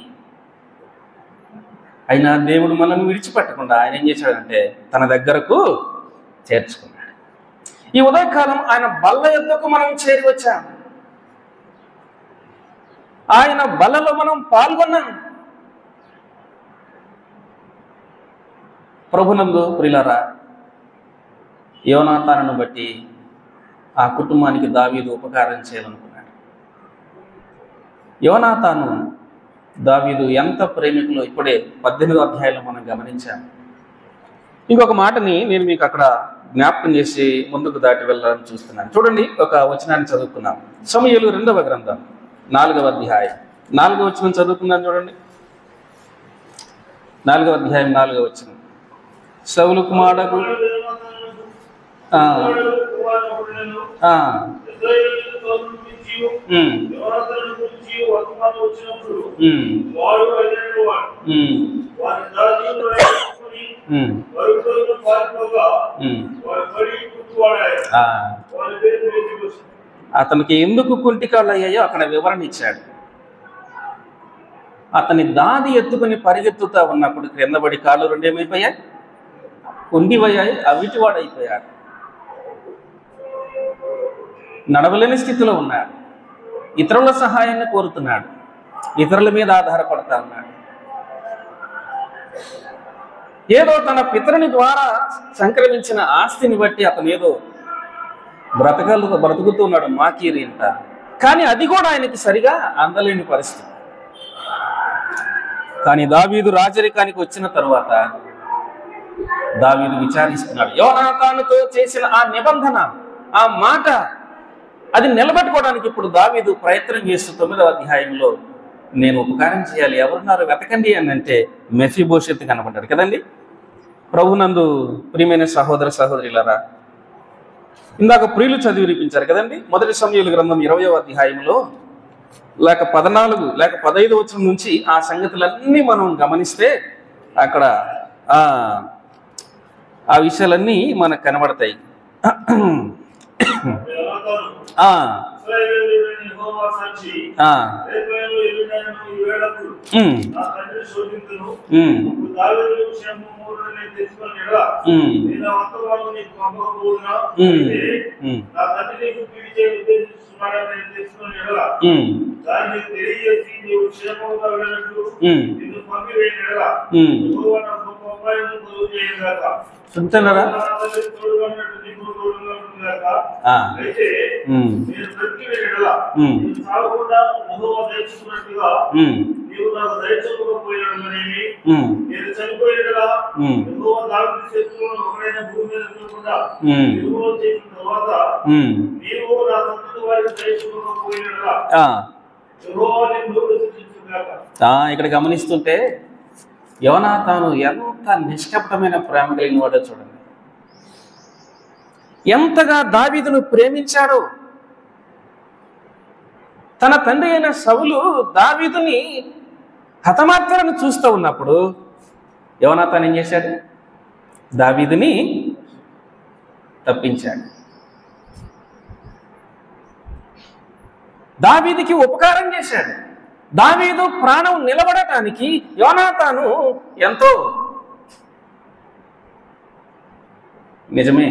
అయినా దేవుడు మనల్ని విడిచిపెట్టకుండా ఆయన ఏం చేశాడంటే తన దగ్గరకు చేర్చుకున్నాడు. ఈ ఉదయకాలం ఆయన బల్ల యొద్దకు మనం చేరి వచ్చాం. ఆయన బల్లలో మనం పాల్గొన్నాం. ప్రభునందు ప్రియులారా, యోనాతానును బట్టి ఆ కుటుంబానికి దావీదు ఉపకారం చేయాలనుకున్నాడు. యోనాతాను దావీదు ఎంత ప్రేమికులో ఇప్పుడే 18వ అధ్యాయంలో మనం గమనించాం. ఇంకొక మాటని నేను మీకు అక్కడ జ్ఞాపకం చేసి ముందుకు దాటి వెళ్ళాలని చూస్తున్నాను. చూడండి, ఒక వచనాన్ని చదువుకున్నాం. సమూయేలు 2వ గ్రంథం 4వ అధ్యాయం 4వ వచనం చదువుకున్నాను. చూడండి, 4వ అధ్యాయం 4వ వచనం. సౌలు కుమారుడు అతనికి ఎందుకు కుంటికాళ్ళు అయ్యాయో అక్కడ వివరణ ఇచ్చాడు. అతని దాది ఎత్తుకుని పరిగెత్తుతా ఉన్నప్పుడు క్రిందబడి కాళ్ళు రెండు ఏమైపోయాయి? కుండిపోయాయి, అవిటివాడైపోయాడు. నడవలేని స్థితిలో ఉన్నాడు. ఇతరుల సహాయాన్ని కోరుతున్నాడు, ఇతరుల మీద ఆధారపడతా ఉన్నాడు. ఏదో తన పితరుని ద్వారా సంక్రమించిన ఆస్తిని బట్టి అతను ఏదో బ్రతుకుతున్నాడు మాకీరి అంట. కానీ అది కూడా ఆయనకి సరిగా అందలేని పరిస్థితి. కానీ దావీదు రాజరికానికి వచ్చిన తరువాత దావీదు విచారిస్తున్నాడు. యోనాతానుతో చేసిన ఆ నిబంధన, ఆ మాట, అది నిలబెట్టుకోవడానికి ఇప్పుడు దావీదు ప్రయత్నం చేస్తూ 9వ అధ్యాయంలో నేను ఉపకారం చేయాలి, ఎవరున్నారు వెతకండి అని అంటే మెఫీబోషెత్ కనబడ్డాడు కదండి. ప్రభునందు ప్రియమైన సహోదర సహోదరులారా, ఇందాక ప్రియులు చదివి వినిపించారు కదండి. 1 సమూయేలు గ్రంథం 20వ అధ్యాయంలో లేక 14 లేక 15 వచనం నుంచి ఆ సంగతులన్నీ మనం గమనిస్తే అక్కడ ఆ విషయాలన్నీ మనకు కనబడతాయి. చూస్తున్నారా? ఇక్కడ గమనిస్తుంటే యోనాతాను ఎంత నిష్కపటమైన ప్రేమ కలిగిన వాడో చూడండి. ఎంతగా దావీదును ప్రేమించాడో. తన తండ్రి అయిన సౌలు దావీదుని హతమార్చాలని చూస్తూ ఉన్నప్పుడు యోనాతాను ఏం చేశాడు? దావీదుని తప్పించాడు. దావీదుకి ఉపకారం చేశాడు. దావీదు ప్రాణం నిలబడటానికి యోనాతాను ఎంతో నిజమే.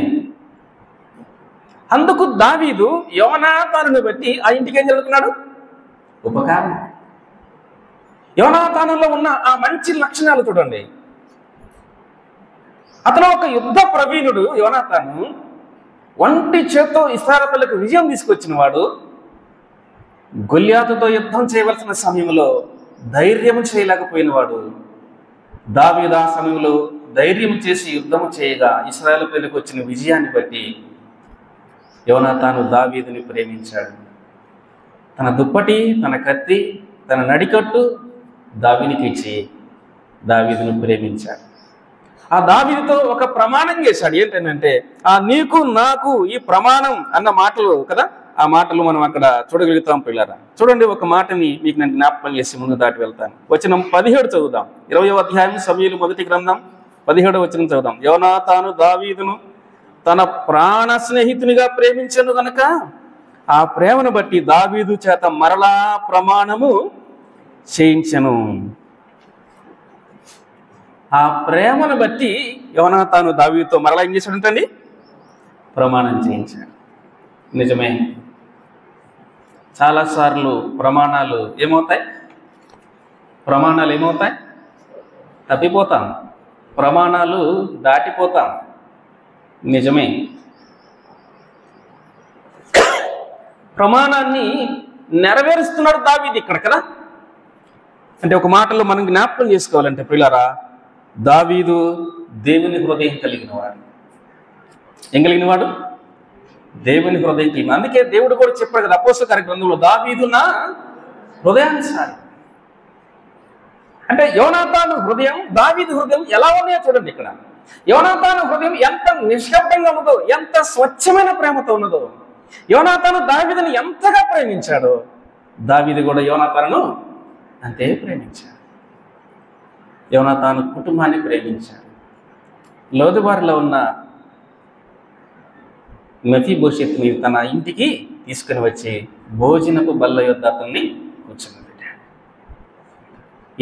అందుకు దావీదు యోనాతానుని బట్టి ఆ ఇంటికి ఏం జరుగుతున్నాడు? ఉపకారం. యోనాతానులో ఉన్న ఆ మంచి లక్షణాలు చూడండి. అతను ఒక యుద్ధ ప్రవీణుడు. యోనాతాను ఒంటి చేత్తో ఇశ్రాయేలీయులకు విజయం తీసుకొచ్చిన వాడు. గొల్యాతుతో యుద్ధం చేయవలసిన సమయంలో ధైర్యం చేయలేకపోయినవాడు. దావీదు ఆ సమయంలో ధైర్యం చేసి యుద్ధం చేయగా ఇశ్రాయేలీయులకు వచ్చిన విజయాన్ని బట్టి యోనాతాను దావీదుని ప్రేమించాడు. తన దుప్పటి, తన కత్తి, తన నడికట్టు దావీదుకి ఇచ్చి దావీదును ప్రేమించాడు. ఆ దావీదుతో ఒక ప్రమాణం చేశాడు. ఏంటంటే నీకు నాకు ఈ ప్రమాణం అన్న మాటలు కదా, ఆ మాటలు మనం అక్కడ చూడగలుగుతాం పిల్లరా. చూడండి, ఒక మాటని మీకు నేను జ్ఞాపకం చేసి ముందు దాటి వెళ్తాను. వచనం 17 చదువుదాం. 20వ అధ్యాయం సమూయేలు మొదటి గ్రంథం 17వ వచనం చదువుదాం. యోనాతాను దావీదును తన ప్రాణ స్నేహితునిగా ప్రేమించను గనక ఆ ప్రేమను బట్టి దావీదు చేత మరలా ప్రమాణము చేయించను. ఆ ప్రేమను బట్టి యోనాతాను దావీదుతో మరలా ఏం చేశాడంటండి? ప్రమాణం చేయించాడు. నిజమే, చాలాసార్లు ప్రమాణాలు ఏమవుతాయి? తప్పిపోతాం. ప్రమాణాలు దాటిపోతాం. నిజమే, ప్రమాణాన్ని నెరవేరుస్తున్నాడు దావీదు ఇక్కడ కదా. అంటే ఒక మాటలో మనం జ్ఞాపకం చేసుకోవాలంటే ప్రియులారా, దావీదు దేవుని హృదయం కలిగిన వాడు. ఏం కలిగిన వాడు? దేవుని హృదయం కలిగిన. అందుకే దేవుడు కూడా చెప్పాడు కదా అపోస్తల కార్య గ్రంథంలో, దావీదు నా హృదయానుసారి. అంటే యోనాతాను హృదయం, దావీదు హృదయం ఎలా ఉన్నాయో చూడండి ఇక్కడ. యోనాతాను హృదయం ఎంత నిశ్శబ్దంగా ఉన్నదో, ఎంత స్వచ్ఛమైన ప్రేమతో ఉన్నదో. యోనాతాను దావీదుని ఎంతగా ప్రేమించాడో, దావీదు కూడా యోనాతానును అంతే ప్రేమించాడు. యోనాతాను కుటుంబాన్ని ప్రేమించాడు. లోదెబారులో ఉన్న మెఫీబోషెత్తుని తన ఇంటికి తీసుకుని వచ్చి భోజనపు బల్ల యొద్ద అతన్ని కూర్చోబెట్టాడు.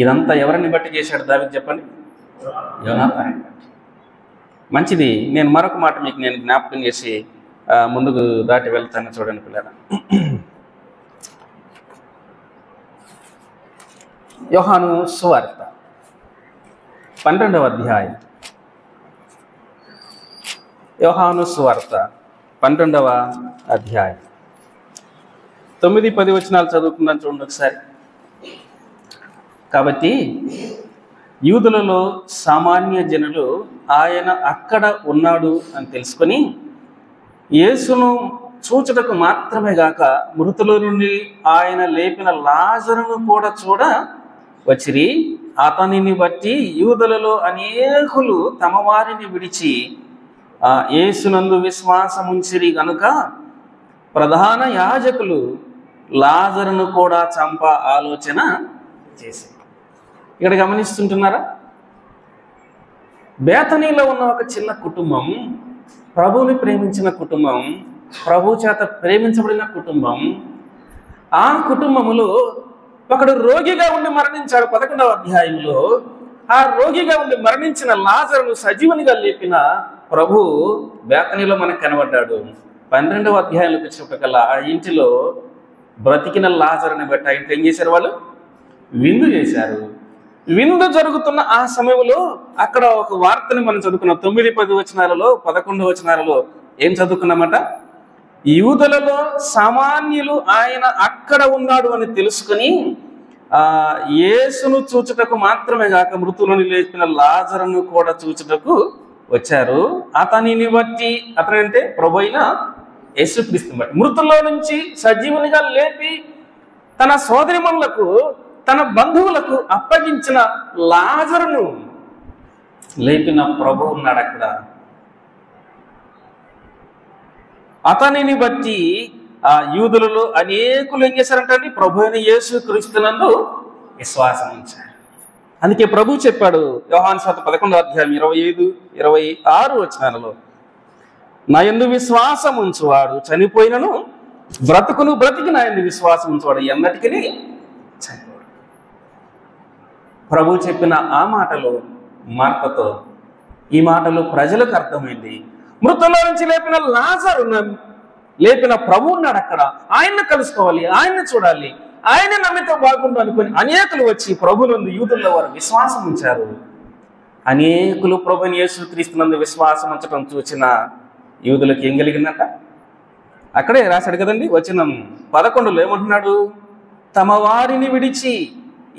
ఇదంతా ఎవరిని బట్టి చేశాడు దావీదు చెప్పండి? యోనాతాను బట్టి. మంచిది, నేను మరొక మాట మీకు నేను జ్ఞాపకం చేసి ముందుకు దాటి వెళ్తాను. చూడండి పిల్లల, యోహాను సువార్త 12వ అధ్యాయం. యోహాను సువార్త 12వ అధ్యాయం 9-10 వచనాలు చదువుకుందాం చూడండి ఒకసారి. కాబట్టి యూదులలో సామాన్య జనులు ఆయన అక్కడ ఉన్నాడు అని తెలుసుకొని యేసును చూచుటకు మాత్రమే గాక మృతుల నుండి ఆయన లేపిన లాజరును కూడా చూడ వచ్చిరి. అతనిని బట్టి యూదులలో అనేకులు తమ వారిని విడిచి యేసునందు విశ్వాసముంచిరి గనుక ప్రధాన యాజకులు లాజరును కూడా చంప ఆలోచన చేసి. ఇక్కడ గమనిస్తుంటున్నారా? బేతనీలో ఉన్న ఒక చిన్న కుటుంబం, ప్రభువుని ప్రేమించిన కుటుంబం, ప్రభు చేత ప్రేమించబడిన కుటుంబం. ఆ కుటుంబములో ఒకడు రోగిగా ఉండి మరణించాడు. 11వ అధ్యాయంలో ఆ రోగిగా ఉండి మరణించిన లాజరును సజీవునిగా లేపిన ప్రభు బేతనీలో మనకు కనబడ్డాడు. 12వ అధ్యాయంలోకి వచ్చినప్పటికల్లా ఆ ఇంటిలో బ్రతికిన లాజరుని బట్టి ఆ ఇంట్లో ఏం చేశారు? వాళ్ళు విందు చేశారు. విందు జరుగుతున్న ఆ సమయంలో అక్కడ ఒక వార్తని మనం చదువుకున్నాం. 9, 10 వచనాలలో, 11 వచనాలలో ఏం చదువుకున్నామట? యూదులలో సామాన్యులు ఆయన అక్కడ ఉన్నాడు అని తెలుసుకుని యేసును చూచుటకు మాత్రమే కాక మృతులను లేపిన లాజరును కూడా చూచుటకు వచ్చారు. అతనిని బట్టి, అతనంటే ప్రభు అయిన యేసుక్రీస్తుని బట్టి, మృతుల్లో నుంచి సజీవునిగా లేపి తన సోదరిమణులకు, తన బంధువులకు అప్పగించిన లాజరును లేపిన ప్రభు ఉన్నాడు అక్కడ. అతనిని బట్టి ఆ యూదులలో అనేకులు ఏం చేశారంటే ప్రభు అయిన యేసుక్రీస్తునందు విశ్వాసం ఉంచారు. అందుకే ప్రభు చెప్పాడు యోహాను సువార్త 11వ అధ్యాయం 25, 26 వచనాలలో, నా యందు విశ్వాసం ఉంచువాడు చనిపోయినను బ్రతుకును, బ్రతికి నా యందు విశ్వాసం ఉంచువాడు ఎన్నటికీ చనిపోడు. ప్రభు చెప్పిన ఆ మాటలు మార్తతో ఈ మాటలు ప్రజలకు అర్థమైంది. మృతుల్లో నుంచి లేపిన లాజరును లేపిన ప్రభు ఉన్నాడు అక్కడ. ఆయన్ని కలుసుకోవాలి, ఆయన్ని చూడాలి, ఆయన నమ్మితే బాగుండు అనుకుని అనేకులు వచ్చి ప్రభునందు యూదుల్లో వారు విశ్వాసం ఉంచారు. అనేకులు ప్రభుని యేసుక్రీస్తునందు విశ్వాసం ఉంచడం చూసిన యూదులకు ఏం కలిగిందట? అక్కడే రాశాడు కదండి, వచనం 11లో ఏమంటున్నాడు? తమ వారిని విడిచి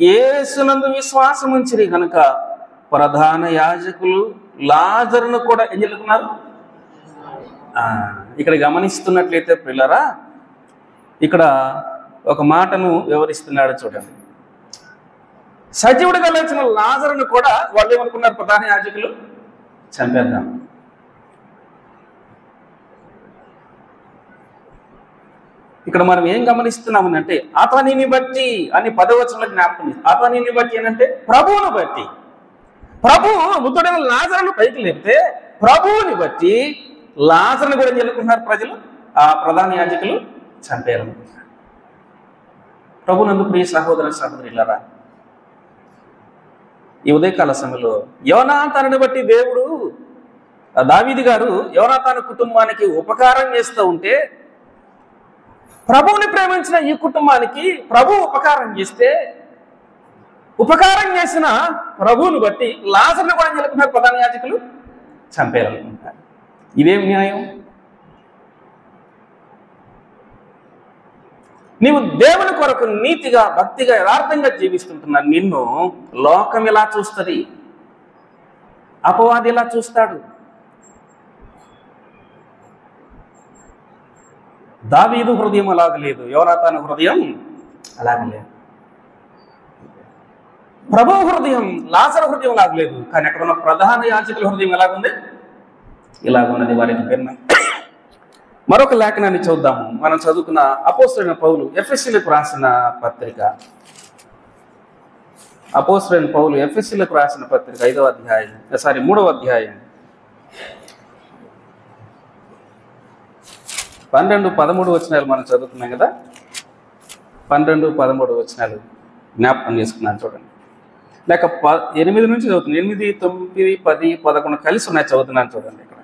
యేసునందు విశ్వాసం ఉంచిరి కనుక ప్రధాన యాజకులు లాజరును కూడా ఏం చెల్లుకున్నారు? ఇక్కడ గమనిస్తున్నట్లయితే పిల్లరా, ఇక్కడ ఒక మాటను వివరిస్తున్నాడు చూడండి. సజీవుడిగా లేచిన లాజరును కూడా వాళ్ళు ఏమనుకున్నారు? ప్రధాన యాజకులు చంపేద్దాం. ఇక్కడ మనం ఏం గమనిస్తున్నామనంటే అతనిని బట్టి అని 10వ వచనంలో జ్ఞాపకం. అతనిని బట్టి ఏంటంటే ప్రభువును బట్టి. ప్రభువు మృతుడైన లాజరును పైకి లేపితే ప్రభువుని బట్టి లాజరును కూడా ఎన్నుకున్నారు ప్రజలు, ఆ ప్రధాన యాజకులు చంపారు. ప్రభునందు ప్రియ సహోదర సహోదరులారా, ఈ ఉదయకాల సమయంలో యోనాతానుని బట్టి దేవుడు, దావీదు గారు యోనాతాను కుటుంబానికి ఉపకారం చేస్తూ ఉంటే, ప్రభువుని ప్రేమించిన ఈ కుటుంబానికి ప్రభు ఉపకారం చేస్తే, ఉపకారం చేసిన ప్రభువుని బట్టి లాజరును కూడా ఎన్నుకున్నారు ప్రధాన యాజకులు చంపేయాలనుకుంటారు. ఇదేం న్యాయం? నీవు దేవుని కొరకు నీతిగా, భక్తిగా, యథార్థంగా జీవిస్తుంటున్నా నిన్ను లోకం ఎలా చూస్తుంది? అపవాది ఎలా చూస్తాడు? దావీదు హృదయం అలాగలేదు, యోనాతాను హృదయం అలాగలేదు, ప్రభు హృదయం, లాజరు హృదయం అలాగలేదు. కానీ అక్కడ ఉన్న ప్రధాన యాజకుల హృదయం ఎలాగుంది? ఇలాగున్నది, వారికి భిన్నం. మరొక లేఖనాన్ని చూద్దాము. మనం చదువుకున్న అపోస్తలుడైన పౌలు ఎఫెసీయులకు రాసిన పత్రిక, అపోస్తలుడైన పౌలు ఎఫెసీయులకు రాసిన పత్రిక 3వ అధ్యాయం 12, 13 వచనాలు మనం చదువుకున్నాం కదా. 12, 13 వచనాలు జ్ఞాపకం చేసుకున్నాను చూడండి. లేక 8 నుంచి చదువుతున్నాను. 8, 9, 10, 11 కలిసి ఉన్నాయి, చదువుతున్నాను చూడండి. ఇక్కడ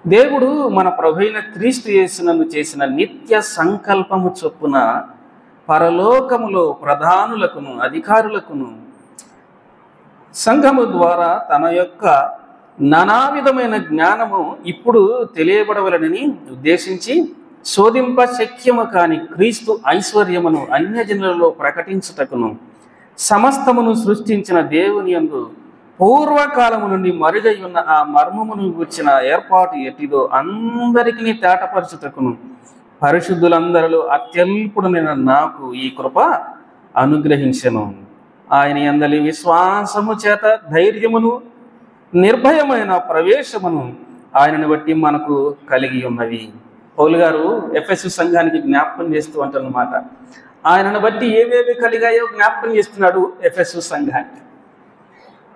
దేవుడు మన ప్రభువైన క్రీస్తు యేసునందు చేసిన నిత్య సంకల్పము చొప్పున పరలోకములో ప్రధానులకును అధికారులకును సంఘము ద్వారా తన యొక్క నానా విధమైన జ్ఞానము ఇప్పుడు తెలియబడవలనని ఉద్దేశించి శోధింప శక్యము కాని క్రీస్తు ఐశ్వర్యమును అన్యజనులలో ప్రకటించుటకును సమస్తమును సృష్టించిన దేవుని యందు పూర్వకాలము నుండి మరుగై ఉన్న ఆ మర్మమును గుర్చిన ఏర్పాటు ఎట్టిదో అందరికీ తేటపరచుటకును పరిశుద్ధులందరిలో అత్యల్పుడైన నాకు ఈ కృప అనుగ్రహించెను. ఆయన యందలి విశ్వాసము చేత ధైర్యమును నిర్భయమైన ప్రవేశమును ఆయనను బట్టి మనకు కలిగి ఉన్నవి. పౌలు గారు ఎఫెసు సంఘానికి జ్ఞాపకం చేస్తూ అంటారన్నమాట. ఆయనను బట్టి ఏవేవి కలిగాయో జ్ఞాపకం చేస్తున్నాడు ఎఫెసు సంఘానికి.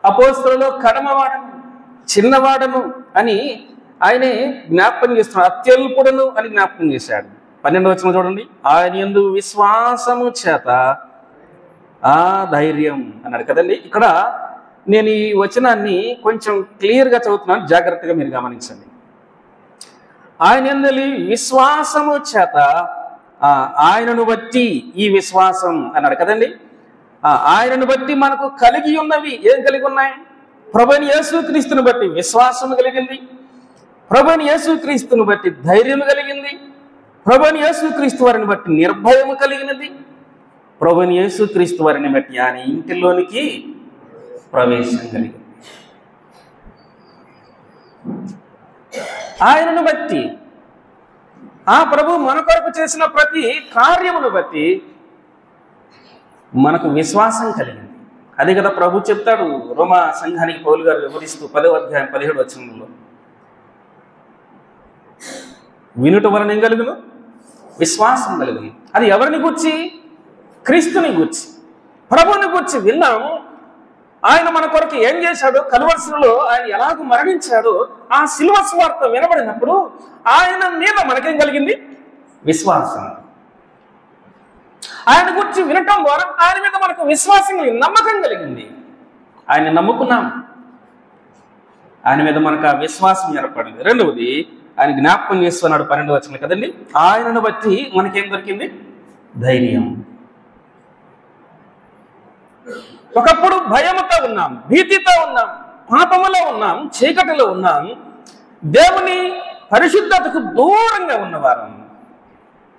అపోస్తలులో కడమవాడను, చిన్నవాడను అని ఆయనే జ్ఞాపకం చేస్తున్నాడు. అత్యల్పుడను అని జ్ఞాపకం చేశాడు. 12వ వచనం చూడండి. ఆయన యందు విశ్వాసము చేత ఆ ధైర్యం అన్నాడు కదండి. ఇక్కడ నేను ఈ వచనాన్ని కొంచెం క్లియర్గా చదువుతున్నాను, జాగ్రత్తగా మీరు గమనించండి. ఆయన యందు విశ్వాసము చేత, ఆయనను బట్టి ఈ విశ్వాసం అన్నాడు కదండి. ఆయనను బట్టి మనకు కలిగి ఉన్నవి ఏం కలిగి ఉన్నాయి? ప్రభువైన యేసుక్రీస్తుని బట్టి విశ్వాసం కలిగింది, ప్రభువైన యేసుక్రీస్తుని బట్టి ధైర్యం కలిగింది, ప్రభువైన యేసుక్రీస్తు వారిని బట్టి నిర్భయము కలిగినది, ప్రభువైన యేసుక్రీస్తు వారిని బట్టి ఆయన ఇంటిలోనికి ప్రవేశం కలిగింది. ఆయనను బట్టి, ఆ ప్రభు మన కొరకు చేసిన ప్రతి కార్యమును బట్టి మనకు విశ్వాసం కలిగింది. అదే కదా ప్రభు చెప్తాడు రోమా సంఘానికి పౌలు గారు వివరిస్తూ 10వ అధ్యాయం 17వ వచనంలో, వినుట వలన ఏం కలుగును? విశ్వాసం కలుగును. అది ఎవరిని గూర్చి? క్రీస్తుని గూర్చి, ప్రభువుని గూర్చి విన్నాము. ఆయన మన కొరకు ఏం చేశాడో, కలువరిలో ఆయన ఎలాగ మరణించాడో ఆ శిలువ సువార్త వినబడినప్పుడు ఆయన మీద మనకేం కలిగింది? విశ్వాసం. ఆయన గురించి వినటం ద్వారా ఆయన మీద మనకు విశ్వాసం కలిగింది, నమ్మకం కలిగింది. ఆయన నమ్ముకున్నాం, ఆయన మీద మనకు ఆ విశ్వాసం ఏర్పడింది. రెండవది ఆయన జ్ఞాపకం చేస్తున్నాడు 12వ వచనం కదండి. ఆయనను బట్టి మనకేం దొరికింది? ధైర్యం. ఒకప్పుడు భయముతో ఉన్నాం, భీతితో ఉన్నాం, పాపములో ఉన్నాం, చీకటిలో ఉన్నాం, దేవుని పరిశుద్ధతకు దూరంగా ఉన్నవారం.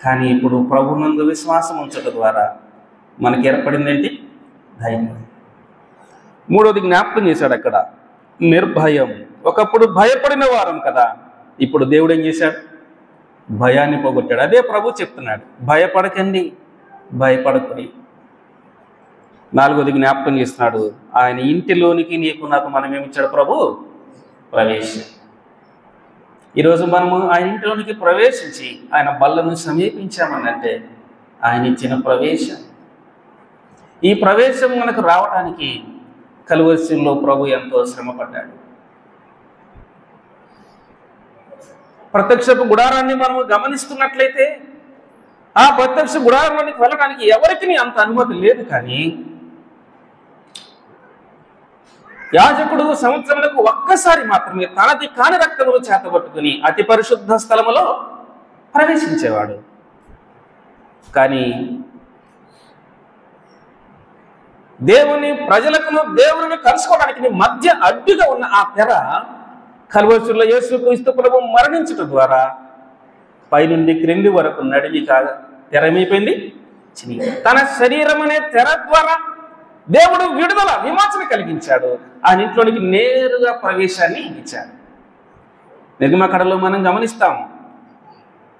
కానీ ఇప్పుడు ప్రభువునందు విశ్వాసం ఉంచడం ద్వారా మనకి ఏర్పడింది ఏంటి? ధైర్యం. మూడవది జ్ఞాపకం చేశాడు అక్కడ, నిర్భయం. ఒకప్పుడు భయపడిన వారం కదా, ఇప్పుడు దేవుడు ఏం చేశాడు? భయాన్ని పోగొట్టాడు. అదే ప్రభు చెప్తున్నాడు, భయపడకండి, భయపడకండి. నాలుగోది జ్ఞాపకం చేస్తున్నాడు, ఆయన ఇంటిలోనికి నీకు నాకు మనం ఏమిచ్చాడు? ప్రభు ప్రవేశం. ఈరోజు మనము ఆయన ఇంటిలోనికి ప్రవేశించి ఆయన బల్లను సమీపించామనంటే ఆయన ఇచ్చిన ప్రవేశం. ఈ ప్రవేశం మనకు రావడానికి కలువరిలో ప్రభు ఎంతో శ్రమపడ్డాడు. ప్రత్యక్షపు గుడారాన్ని మనము గమనిస్తున్నట్లయితే ఆ ప్రత్యక్ష గుడారంలోనికి వెళ్ళడానికి ఎవరికి అంత అనుమతి లేదు. కానీ యాజకుడు సంవత్సరములకు ఒక్కసారి మాత్రమే తనది కాని రక్తమును చేతబట్టుకుని అతి పరిశుద్ధ స్థలములో ప్రవేశించేవాడు. కానీ దేవుని ప్రజలకును దేవుని కలుసుకోవడానికి మధ్య అడ్డుగా ఉన్న ఆ తెర కలువరిలో యేసుక్రీస్తు ప్రభు మరణించడం ద్వారా పైనుండి క్రింది వరకు నడిగి తెర ఏమైపోయింది? తన శరీరం అనే తెర ద్వారా దేవుడు విడుదల, విమోచన కలిగించాడు. ఆయన ఇంట్లోనికి నేరుగా ప్రవేశాన్ని ఇచ్చాడు. నిర్గమకాండలో మనం గమనిస్తాం,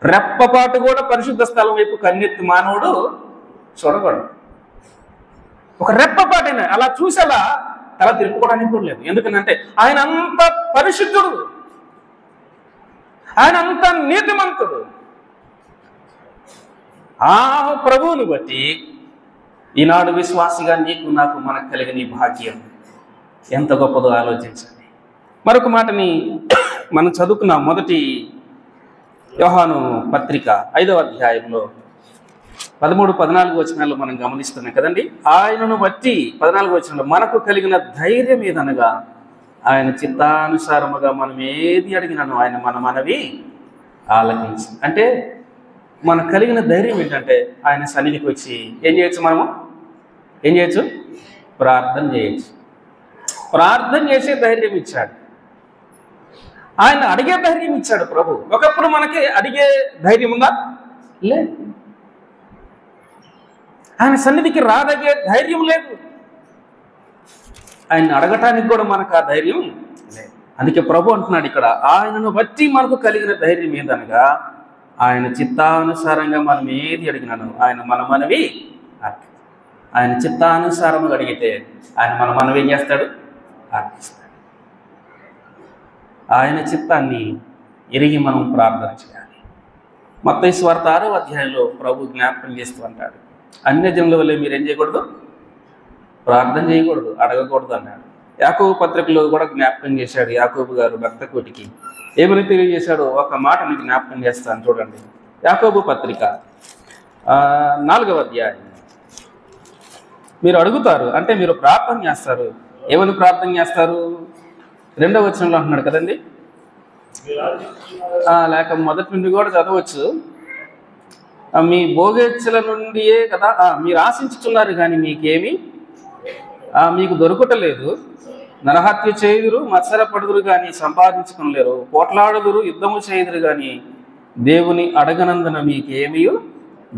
రెప్పపాటు కూడా పరిశుద్ధ స్థలం వైపు కన్నెత్తి మానవుడు చూడకూడదు. ఒక రెప్పపాటైనా అలా చూసేలా తల తిరుపుకోవడానికి కూడా లేదు. ఎందుకంటే ఆయన అంత పరిశుద్ధుడు, ఆయన అంత నీతిమంతుడు. ఆ ప్రభువుని బట్టి ఈనాడు విశ్వాసిగా నీకు నాకు మనకు కలిగిన ఈ భాగ్యం ఎంత గొప్పదో ఆలోచించండి. మరొక మాటని మనం చదువుకున్నాం. మొదటి యోహాను పత్రిక 5వ అధ్యాయంలో 13-14 వచనాల్లో మనం గమనిస్తున్నాం కదండి. ఆయనను బట్టి 14వ వచనంలో మనకు కలిగిన ధైర్యం ఏదనగా ఆయన చిత్తానుసారముగా మనం ఏది అడిగినాను ఆయన మనవి ఆలకించి. అంటే మనకు కలిగిన ధైర్యం ఏంటంటే ఆయన సన్నిధికి వచ్చి ఏం చేయొచ్చు? మనము ఏం చేయొచ్చు? ప్రార్థన చేయొచ్చు. ప్రార్థన చేసే ధైర్యం ఇచ్చాడు. ఆయన అడిగే ధైర్యం ఇచ్చాడు ప్రభు. ఒకప్పుడు మనకి అడిగే ధైర్యం ఉందా? లేదు. ఆయన సన్నిధికి రాదగే ధైర్యం లేదు. ఆయన అడగటానికి కూడా మనకు ఆ ధైర్యం లేదు. అందుకే ప్రభు అంటున్నాడు ఇక్కడ, ఆయనను బట్టి మనకు కలిగిన ధైర్యం ఏదనగా ఆయన చిత్తానుసారంగా మనం ఏది అడిగినాను ఆయన మనవి ఆయన చిత్తానుసారంగా అడిగితే ఆయన మనవి ఏం చేస్తాడు? అర్పిస్తాడు. ఆయన చిత్తాన్ని ఎరిగి మనం ప్రార్థన చేయాలి. మత్తయి సువార్త 6వ అధ్యాయంలో ప్రభు జ్ఞాపకం చేస్తూ అంటాడు, అన్యజనుల వల్లే మీరేం చేయకూడదు, ప్రార్థన చేయకూడదు, అడగకూడదు అన్నాడు. యాకోబు పత్రికలో కూడా జ్ఞాపకం చేశాడు. యాకోబు గారు భక్త కోటికి ఏమని తెలియజేశాడో ఒక మాటని జ్ఞాపకం చేస్తాను చూడండి. యాకోబు పత్రిక 4వ అధ్యాయం. మీరు అడుగుతారు అంటే మీరు ప్రార్థన చేస్తారు. ఏమని ప్రార్థన చేస్తారు? 2వ వచనంలో అంటున్నాడు కదండి, లేక మొదటి నుండి కూడా చదవచ్చు. మీ భోగేచ్ఛల నుండియే కదా మీరు ఆశించుతున్నారు, కానీ మీకేమి మీకు దొరకటలేదు. నరహత్య చేయుదురు, మత్సరపడుదురు కానీ సంపాదించుకునలేరు. పోట్లాడుదురు, యుద్ధము చేయుదురు కానీ దేవుని అడగనందున మీకేమీ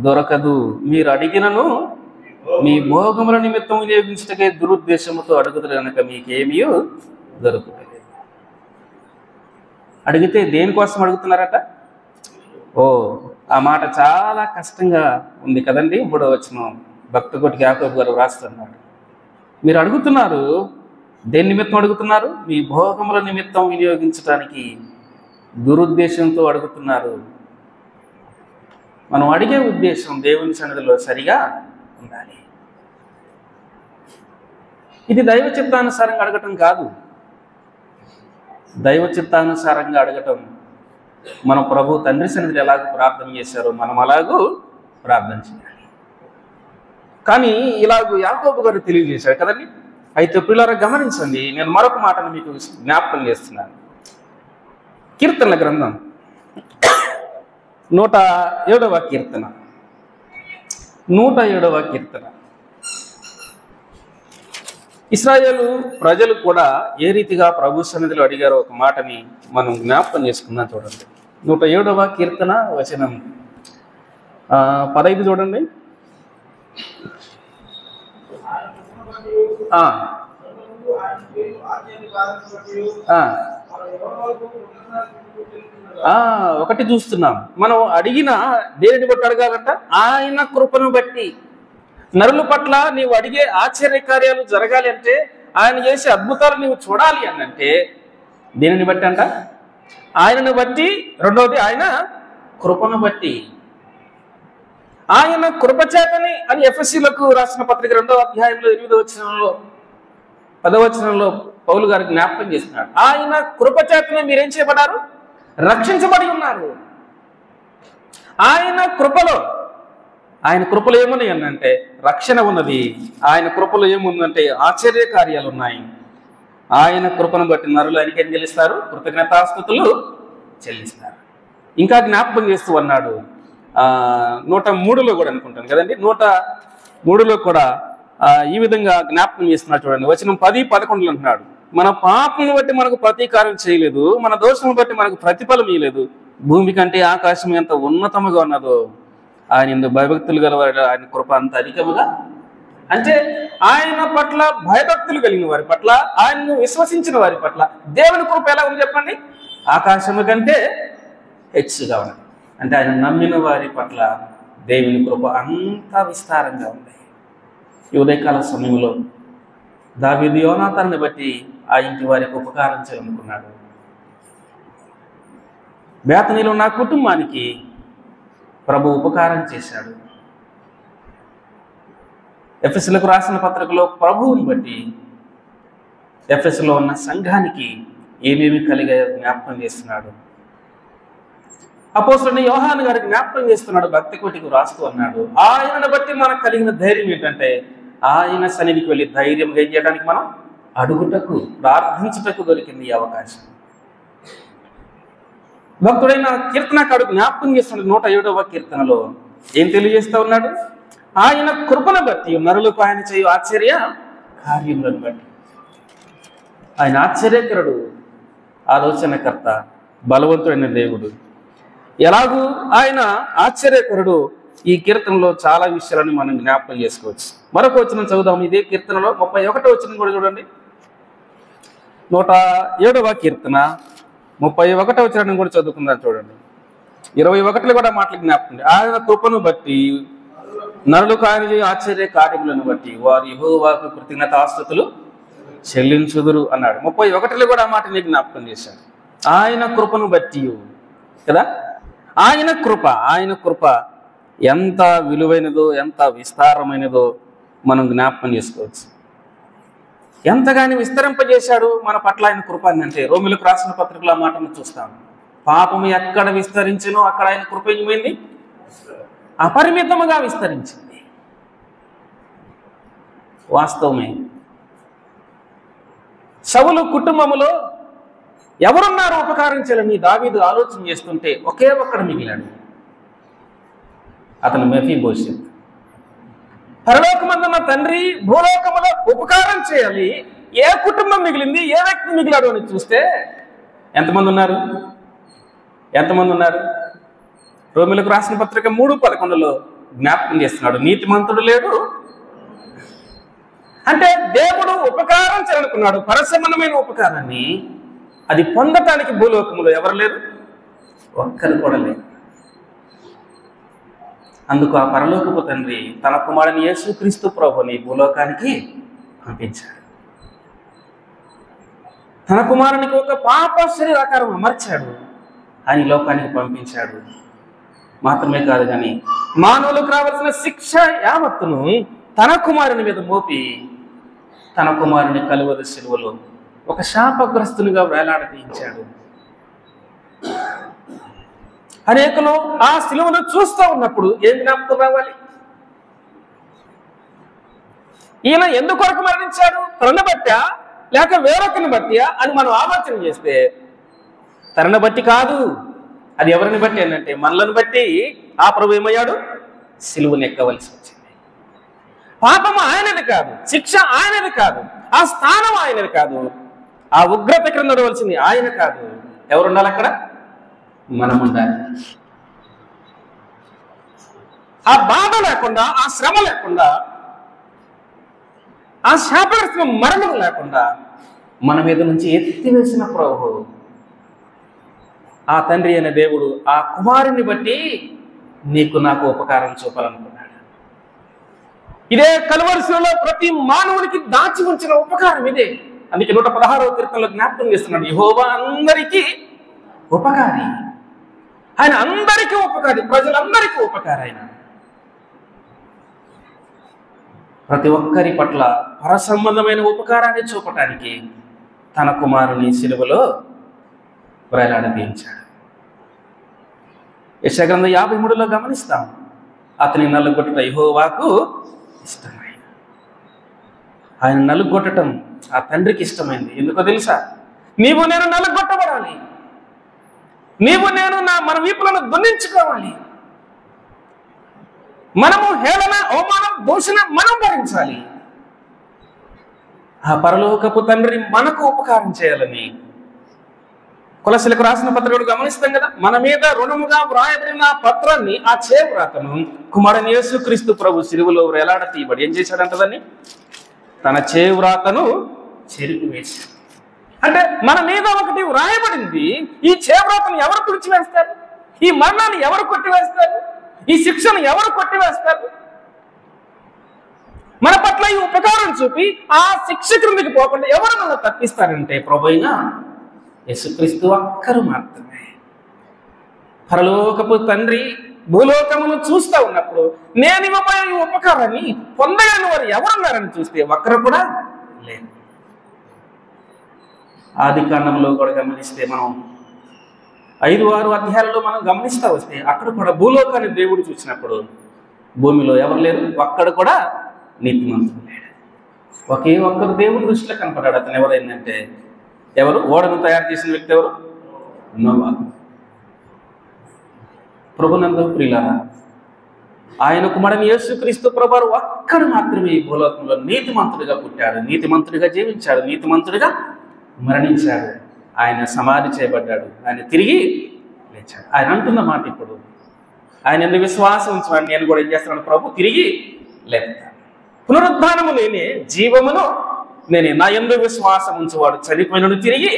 దొరకదు. మీరు అడిగినను మీ భోగముల నిమిత్తం వినియోగించటకే దురుద్దేశముతో అడుగుదురు కనుక మీకేమీ దొరకలేదు. అడిగితే దేనికోసం అడుగుతున్నారట? ఆ మాట చాలా కష్టంగా ఉంది కదండి. 3వ వచనం భక్త కోటికి యాకోబు గారు రాస్తున్నాడు. మీరు అడుగుతున్నారు, దేని నిమిత్తం అడుగుతున్నారు? మీ భోగముల నిమిత్తం వినియోగించడానికి దురుద్దేశంతో అడుగుతున్నారు. మనం అడిగే ఉద్దేశం దేవుని సన్నిధిలో సరిగా ఉండాలి. ఇది దైవ చిత్తానుసారంగా అడగటం కాదు. దైవ చిత్తానుసారంగా అడగటం మన ప్రభు తండ్రి సన్నిధిలో ఎలాగో ప్రార్థన చేశారో మనం అలాగూ ప్రార్థన చేయాలి. కానీ ఇలాగూ యాకోబు గారు తెలియజేశారు కదండి. అయితే పిల్లరా గమనించండి, నేను మరొక మాటను మీకు జ్ఞాపకం చేస్తున్నాను. కీర్తనల గ్రంథం 107వ కీర్తన. 107వ కీర్తన. ఇశ్రాయేలు ప్రజలు కూడా ఏ రీతిగా ప్రభు సన్నిధిలో అడిగారో ఒక మాటని మనం జ్ఞాపకం చేసుకుందాం చూడండి. 107వ కీర్తన వచనం 15 చూడండి. ఒకటి చూస్తున్నాం, మనం అడిగిన దేనిని బట్టి అడగాలంట? ఆయన కృపను బట్టి. నరుల పట్ల నీవు అడిగే ఆశ్చర్య కార్యాలు జరగాలి అంటే, ఆయన చేసే అద్భుతాలు నీవు చూడాలి అని అంటే దేనిని బట్టి అంట? ఆయనను బట్టి. రెండవది ఆయన కృపను బట్టి. ఆయన కృపచేతని అని ఎఫెసీయులకు రాసిన పత్రిక 2వ అధ్యాయంలో 8వ వచనంలో 10వ వచనంలో పౌలు గారు జ్ఞాపకం చేస్తున్నాడు. ఆయన కృపచేతనే మీరేం చేయబడ్డారు? రక్షించబడి ఉన్నారు. ఆయన కృపలో ఏమున్నాయి అంటే రక్షణ ఉన్నది. ఆయన కృపలో ఏముందంటే ఆశ్చర్య కార్యాలు ఉన్నాయి. ఆయన కృపను బట్టి నరులు ఆయనకి ఏం చెల్లిస్తారు? కృతజ్ఞతాస్తుతులు చెల్లిస్తారు. ఇంకా జ్ఞాపకం చేస్తూ అన్నాడు 103లో కూడా అనుకుంటాను కదండి. 103లో కూడా ఈ విధంగా జ్ఞాపకం చేస్తున్నాడు చూడండి. వచనం 10-11 అంటున్నాడు, మన పాపమును బట్టి మనకు ప్రతీకారం చేయలేదు, మన దోషమును బట్టి మనకు ప్రతిఫలం ఇయ్యలేదు. భూమి కంటే ఆకాశం ఎంత ఉన్నతముగా ఉన్నదో ఆయన ఇందుకు భయభక్తులు గలవారు, ఆయన కృప అంత అధికముగా. అంటే ఆయన పట్ల భయభక్తులు కలిగిన వారి పట్ల, ఆయనను విశ్వసించిన వారి పట్ల దేవుని కృప ఎలా ఉంది చెప్పండి? ఆకాశము కంటే హెచ్చుగా ఉన్నది. అంటే ఆయన నమ్మిన వారి పట్ల దేవుని కృప అంత విస్తారంగా ఉంది. ఈ ఉదయకాల సమయంలో దావీదు యోనాతాన్ని బట్టి ఆ ఇంటి వారికి ఉపకారం చేయాలనుకున్నాడు. బేతనీలో నా కుటుంబానికి ప్రభు ఉపకారం చేశాడు. ఎఫెసీయులకు రాసిన పత్రికలో ప్రభువుని బట్టి ఎఫెసీలో ఉన్న సంఘానికి ఏమేమి కలిగాయో జ్ఞాపకం చేస్తున్నాడు. అపోస్తలుడైన యోహాను గారికి జ్ఞాపకం చేస్తున్నాడు, భక్తి కోటికి రాస్తూ అన్నాడు, ఆయనను బట్టి మనకు కలిగిన ధైర్యం ఏంటంటే ఆయన సన్నిధికి వెళ్ళి ధైర్యంగా ఏం చేయడానికి మనం అడుగుటకు, ప్రార్థించుటకు దొరికింది ఈ అవకాశం. భక్తుడైన కీర్తనకారుడు జ్ఞాపకం చేస్తున్నాడు 107వ కీర్తనలో ఏం తెలియజేస్తా ఉన్నాడు? ఆయన కృపను బట్టి నరులకు ఆయన చేయు ఆశ్చర్య కార్యములను బట్టి. ఆయన ఆశ్చర్యకరుడు, ఆలోచనకర్త, బలవంతుడైన దేవుడు. ఎలాగూ ఆయన ఆశ్చర్యకరుడు. ఈ కీర్తనలో చాలా విషయాలను మనం జ్ఞాపకం చేసుకోవచ్చు. మరొక వచనం చదువుదాం. ఇదే కీర్తనలో 31వ వచనం కూడా చూడండి. 107వ కీర్తన 31వ వచనం కూడా చదువుకుందాం చూడండి. 21లో కూడా మాటలు జ్ఞాపకం. ఆయన కృపను బట్టి నరులకు ఆయన ఆశ్చర్య కార్యములను బట్టి వారు యెహోవాకు కృతజ్ఞతాస్తుతులు చెల్లించుదురు అన్నాడు. 31లో కూడా ఆ మాటని జ్ఞాపకం చేశాడు. ఆయన కృపను బట్టి కదా, ఆయన కృప ఎంత విలువైనదో, ఎంత విస్తారమైనదో మనం జ్ఞాపకం చేసుకోవచ్చు. ఎంతగాని విస్తరింపజేశాడు మన పట్ల ఆయన కృప అని అంటే, రోమిలకు రాసిన పత్రికలో ఆ మాటను చూస్తాం. పాపము ఎక్కడ విస్తరించినో అక్కడ ఆయన కృప ఏమైంది? అపరిమితముగా విస్తరించింది. వాస్తవమే. సౌలు కుటుంబములో ఎవరున్నారు ఉపకారం చేయాలని దావీదు ఆలోచన చేస్తుంటే ఒకే ఒక్కడు మిగిలాడు. అతను మెఫీబోషెత్. పరలోకమందున్న తండ్రి భూలోకములో ఉపకారం చేయాలి, ఏ కుటుంబం మిగిలింది, ఏ వ్యక్తి మిగిలాడు అని చూస్తే ఎంతమంది ఉన్నారు? రోమిలకు రాసిన పత్రిక 3:11 జ్ఞాపకం చేస్తున్నాడు, నీతిమంతుడు లేడు. అంటే దేవుడు ఉపకారం చేయాలనుకున్నాడు, పరసమనమైన ఉపకారాన్ని. అది పొందటానికి భూలోకములో ఎవరు లేరు, ఒక్కరు కూడా లేరు. అందుకు ఆ పరలోకపు తండ్రి తన కుమారుని యేసుక్రీస్తు ప్రభుని భూలోకానికి పంపించాడు. తన కుమారునికి ఒక పాప శరీరాకారం అమర్చాడు, ఆయన లోకానికి పంపించాడు. మాత్రమే కాదు కానీ మానవులకు రావాల్సిన శిక్ష యావత్తును తన కుమారుని మీద మోపి తన కుమారుని కలువరి శిలువలో ఒక శాపగ్రస్తునిగా వేలాడదీయించాడు. అనేకులు ఆ శిలువను చూస్తూ ఉన్నప్పుడు ఏం జ్ఞాపకం రావాలి? ఈయన ఎందుకొరకు మరణించాడు? తనను బట్టా లేక వేరొకరిని బట్టియా అని మనం ఆలోచన చేస్తే తనను బట్టి కాదు, అది ఎవరిని బట్టి అంటే మనలను బట్టి ఆ ప్రభు ఏమయ్యాడు? శిలువను ఎక్కవలసి వచ్చింది. పాపం ఆయనది కాదు, శిక్ష ఆయనది కాదు, ఆ స్థానం ఆయనది కాదు, ఆ ఉగ్రత క్రింద నడవలసింది ఆయన కాదు. ఎవరుండాలి అక్కడ? మనం ఉండాలి. ఆ బాధ లేకుండా, ఆ శ్రమ లేకుండా, ఆ శాపగ్రస్త మరణం లేకుండా మన మీద నుంచి ఎత్తివేసిన ప్రభు ఆ తండ్రి అయిన దేవుడు ఆ కుమారుని బట్టి నీకు నాకు ఉపకారం చూపాలనుకున్నాడు. ఇదే కలువరిశిలలో ప్రతి మానవునికి దాచి ఉంచిన ఉపకారం ఇదే. అందుకే 116వ కీర్తనలో జ్ఞాపకం చేస్తున్నాడు, యెహోవా అందరికీ ఉపకారి. ఆయన అందరికీ ఉపకారి, ప్రజలందరికీ ఉపకారి. ఆయన ప్రతి ఒక్కరి పట్ల పరసంబంధమైన ఉపకారాన్ని చూపటానికి తన కుమారుని శిలువలో వేలాడదీయించాడు. యెషయా గ్రంథం 53లో గమనిస్తాం, అతని నలుగొట్టుట యెహోవాకు ఇష్టమైన. ఆయన నలుగొట్టడం ఆ తండ్రికి ఇష్టమైంది. ఎందుకో తెలుసా? నీవు నేను నలుగొట్టబడాలి, నీవు నేను మన వీపులను దున్నించుకోవాలి, మనము హేళన, అవమానం, దూషణ మనం భరించాలి. ఆ పరలోకపు తండ్రి మనకు ఉపకారం చేయాలని కొలసీలకు రాసిన పత్రికలు గమనిస్తాం కదా. మన మీద రుణముగా వ్రాయబడిన పత్రాన్ని, ఆ చేవ్రాతను కుమారుని యేసుక్రీస్తు ప్రభు శిలువలో వేలాడ తీయబడి ఏం చేశాడంట? దాన్ని తన చేవ్రాతను చెరిపివేశాడు. అంటే మన మీద ఒకటి వ్రాయబడింది, ఈ చేవ్రాతను ఎవరు తుడిచివేస్తారు? ఈ మరణాన్ని ఎవరు కొట్టివేస్తారు? ఈ శిక్షను ఎవరు కొట్టివేస్తారు? మన పట్ల ఈ ఉపకారం చూపి ఆ శిక్ష క్రిందికి పోకుండా ఎవరు మనం తప్పిస్తారంటే ప్రభు అయిన యేసుక్రీస్తు ఒక్కరు మాత్రమే. పరలోకపు తండ్రి భూలోకమును చూస్తూ ఉన్నప్పుడు నేను ఇవ్వబోయే ఈ ఉపకారాన్ని పొందలేని వారు ఎవరున్నారని చూస్తే ఒక్కరు కూడా లేదు. ఆది కాండంలో కూడా గమనిస్తే మనం 5-6 అధ్యాయాలలో మనం గమనిస్తూ వస్తే అక్కడ కూడా భూలోకాన్ని దేవుడు చూసినప్పుడు భూమిలో ఎవరు లేరు, ఒక్కడు కూడా నీతిమంతుడు లేడు. ఒకే ఒక్కరు దేవుడి దృష్టిలో కనపడ్డాడు. అతను ఎవరైందంటే ఎవరు? ఓడను తయారు చేసిన వ్యక్తి ఎవరు? నోవా. ప్రభునందు ప్రియులారా, ఆయన కుమారుని యేసుక్రీస్తు ప్రభువారు ఒక్కడు మాత్రమే ఈ భూలోకంలో నీతిమంతుడిగా పుట్టాడు, నీతిమంతుడిగా జీవించాడు, నీతిమంతుడిగా మరణించాడు. ఆయన సమాధి చేయబడ్డాడు, ఆయన తిరిగి లేచాడు. ఆయన అంటున్న మాట ఇప్పుడు, ఆయన ఎందుకు విశ్వాసం ఉంచమని నేను కూడా ఏం చేస్తున్నాను? ప్రభు తిరిగి లేపుతాను, పునరుద్ధానము నేనే, జీవమును నేనే, నా యందు విశ్వాసం ఉంచువాడు చనిపోయినను తిరిగి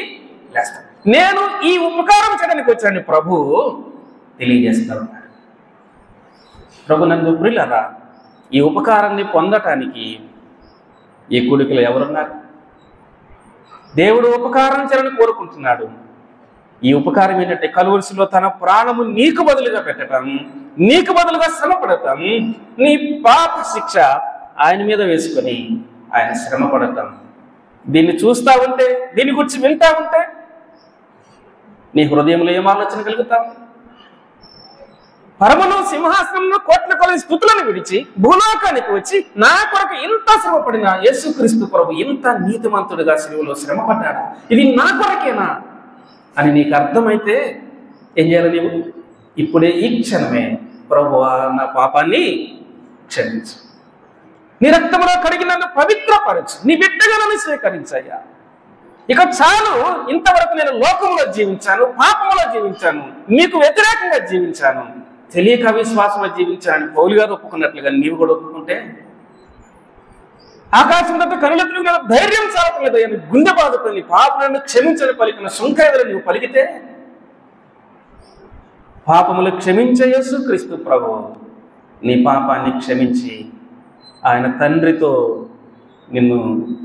లేస్తాడు. నేను ఈ ఉపకారం చేయడానికి వచ్చాను ప్రభు తెలియజేస్తాను. ప్రభునందు ప్రియులారా, ఈ ఉపకారాన్ని పొందటానికి ఈ కూడికలో ఎవరున్నారు? దేవుడు ఉపకారం చేయాలని కోరుకుంటున్నాడు. ఈ ఉపకారం ఏంటంటే కలువరిసిలో తన ప్రాణము నీకు బదులుగా పెట్టడం, నీకు బదులుగా శ్రమపడటం, నీ పాప శిక్ష ఆయన మీద వేసుకొని ఆయన శ్రమపడటం. దీన్ని చూస్తా ఉంటే, దీని గురించి వింటా ఉంటే నీ హృదయంలో ఏం ఆలోచన కలుగుతావు? పరమను సింహాసనంలో కోట్ల కొలది స్తుతులను విడిచి భూలోకానికి వచ్చి నా కొరకు ఇంత శ్రమపడిన యేసుక్రీస్తు ప్రభు ఇంత నీతిమంతుడిగా శిలువలో శ్రమపడ్డాడు, ఇది నా కొరకేనా అని నీకు అర్థమైతే ఏం చేయాలి? నీవు ఇప్పుడే ఈ క్షణమే ప్రభువా నా పాపాన్ని క్షమించు, నీ రక్తంలో కడిగి నన్ను పవిత్రపరచు, నీ బిడ్డగా నన్ను స్వీకరించయ్యా. ఇక చాలు, ఇంతవరకు నేను లోకంలో జీవించాను, పాపంలో జీవించాను, నీకు వ్యతిరేకంగా జీవించాను, తెలియక విశ్వాసంలో జీవించాను పౌలు గారు ఒప్పుకున్నట్లుగా నీవు కూడా ఒప్పుకుంటే ఆకాశం తప్ప కనులెత్తులు ధైర్యం చాలట్లేదు అని గుండె బాధపడి పాపలను క్షమించని పలికిన సుంకైవరు నీవు పలికితే పాపములు క్షమించే యేసుక్రీస్తు ప్రభువు నీ పాపాన్ని క్షమించి ఆయన తండ్రితో నిన్ను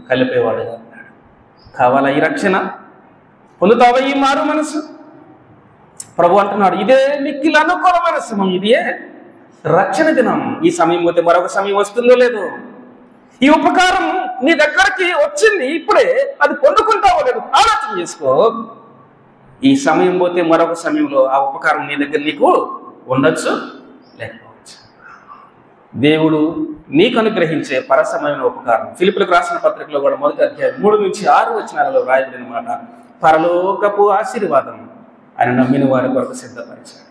కలిపేవాడుగా ఉన్నాడు. కావాలా ఈ రక్షణ? పొందుతావా ఈ మారు మనసు? ప్రభు అంటున్నాడు, ఇదే మిక్కిలి అనుకూలమైన సమయం, ఇదే రక్షణ దినం. ఈ సమయం పోతే మరొక సమయం వస్తుందో లేదో. ఈ ఉపకారం నీ దగ్గరికి వచ్చింది ఇప్పుడే, అది పొందుకుంటావో లేదు ఆలోచన చేసుకో. ఈ సమయం పోతే మరొక సమయంలో ఆ ఉపకారం నీ దగ్గర నీకు ఉండొచ్చు, లేకపోవచ్చు. దేవుడు నీకు అనుగ్రహించే పరసమైన ఉపకారం ఫిలిప్పీలకు రాసిన పత్రికలో కూడా 1వ అధ్యాయం 3 నుంచి 6 వచనాలలో రాయబడిన మాట, పరలోకపు ఆశీర్వాదం ఆయన నమ్మిన వారి కొరకు సిద్ధపరిచాడు.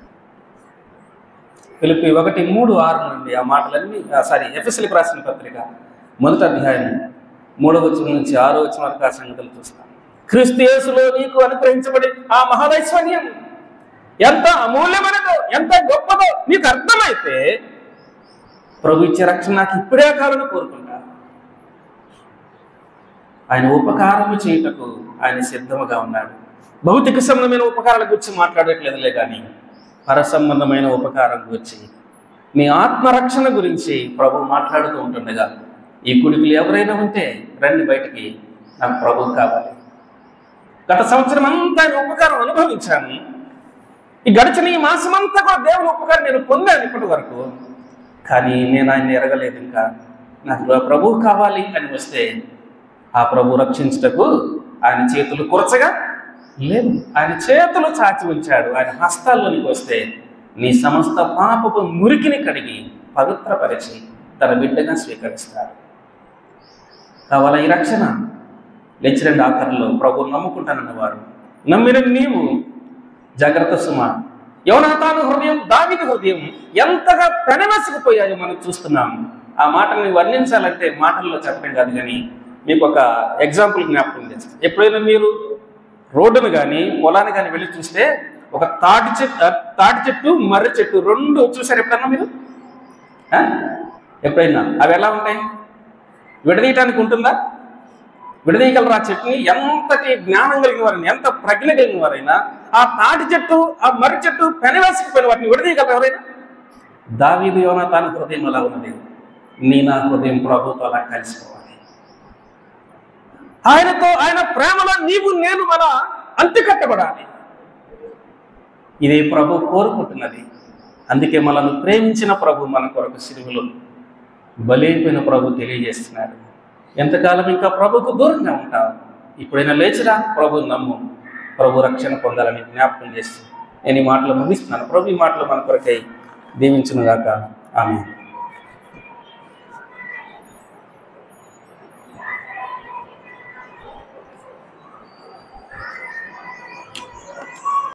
ఫిలిప్పీ 1:3-6 నుండి ఆ మాటలన్నీ ఎఫెసీయులకు రాసిన పత్రిక 1వ అధ్యాయం 3వ వచనం నుంచి 6వ వచనం వరకు ఆ సంగతులు చూస్తాం. క్రీస్తు యేసులో నీకు అనుగ్రహించబడి ఆ మహాదైశ్వర్యం ఎంత అమూల్యమైనదో, ఎంత గొప్పదో నీకు అర్థమైతే ప్రభు ఇచ్చే రక్షణ నాకు ఇప్పుడే కావాలని కోరుకుంటా. ఆయన ఉపకారం చేయుటకు ఆయన సిద్ధముగా ఉన్నాడు. భౌతిక సంబంధమైన ఉపకారాల గురించి మాట్లాడట్లేదులే కానీ పర సంబంధమైన ఉపకారం గురించి, నీ ఆత్మరక్షణ గురించి ప్రభు మాట్లాడుతూ ఉంటుండగా, ఈ కుడికులు ఎవరైనా ఉంటే రండి బయటికి, నాకు ప్రభు కావాలి. గత సంవత్సరం అంతా ఆయన ఉపకారం అనుభవించాను, ఈ గడిచిన ఈ మాసం అంతా కూడా దేవుని ఉపకారం నేను పొందాను ఇప్పటి వరకు, కానీ నేను ఆయన ఎరగలేదు. ఇంకా నాకు ప్రభు కావాలి అని వస్తే ఆ ప్రభు రక్షించుటకు ఆయన చేతులు కురచగా లేదు, ఆయన చేతులు చాచి ఉంచాడు. ఆయన హస్తాల్లోనికి వస్తే నీ సమస్త పాపపు మురికిని కడిగి పవిత్రపరిచి తన బిడ్డగా స్వీకరిస్తాడు. కావాలా ఈ రక్షణ? లేచిరండి ఆఖరిలో ప్రభు నమ్ముకుంటానన్న వారు, నమ్మిన నీవు జాగ్రత్త సుమ. యోనాతాను హృదయం, దావీదు హృదయం ఎంతగా పెనవేసుకుపోయాయో మనం చూస్తున్నాం. ఆ మాటని వర్ణించాలంటే మాటల్లో చెప్పడం కాదు, కానీ మీకు ఒక ఎగ్జాంపుల్ జ్ఞాపకం చేస్తాను. ఎప్పుడైనా మీరు రోడ్డును కానీ పొలాన్ని కానీ వెళ్ళి చూస్తే ఒక తాటి చెట్టు మర్రి చెట్టు 2 చూసారు ఎప్పుడన్నా మీరు? ఎప్పుడైనా అవి ఎలా ఉంటాయి? విడదీయటానికి ఉంటుందా? విడదీయగలరు ఆ చెట్టుని? ఎంతటి జ్ఞానం కలిగిన వారైనా, ఎంత ప్రజ్ఞ కలిగిన వారైనా ఆ తాటి చెట్టు ఆ మర్రి చెట్టు పెనవేసుకుపోయిన వాటిని విడదీయగలరు ఎవరైనా? దావీదు యోనాతాను హృదయం అలా ఉన్నది. నీ నా హృదయం ప్రభుతో అలా కలిసిపోవాలి. ఆయనతో, ఆయన ప్రేమలో నీవు నేను మన అంటుకట్టబడాలి. ఇదే ప్రభు కోరుకుంటున్నది. అందుకే మనల్ని ప్రేమించిన ప్రభు మన కొరకు సిలువలో బలైపోయిన ప్రభు తెలియజేస్తున్నాడు. ఎంతకాలం ఇంకా ప్రభుకు దూరంగా ఉంటావు? ఇప్పుడైనా లేచిరా, ప్రభు నమ్ము, ప్రభు రక్షణ పొందాలని జ్ఞాపకం చేస్తూ నేను ఈ మాటలు ముగిస్తున్నాను. ప్రభు ఈ మాటలు మన కొరకై దీవించునుగాక. ఆమేన్.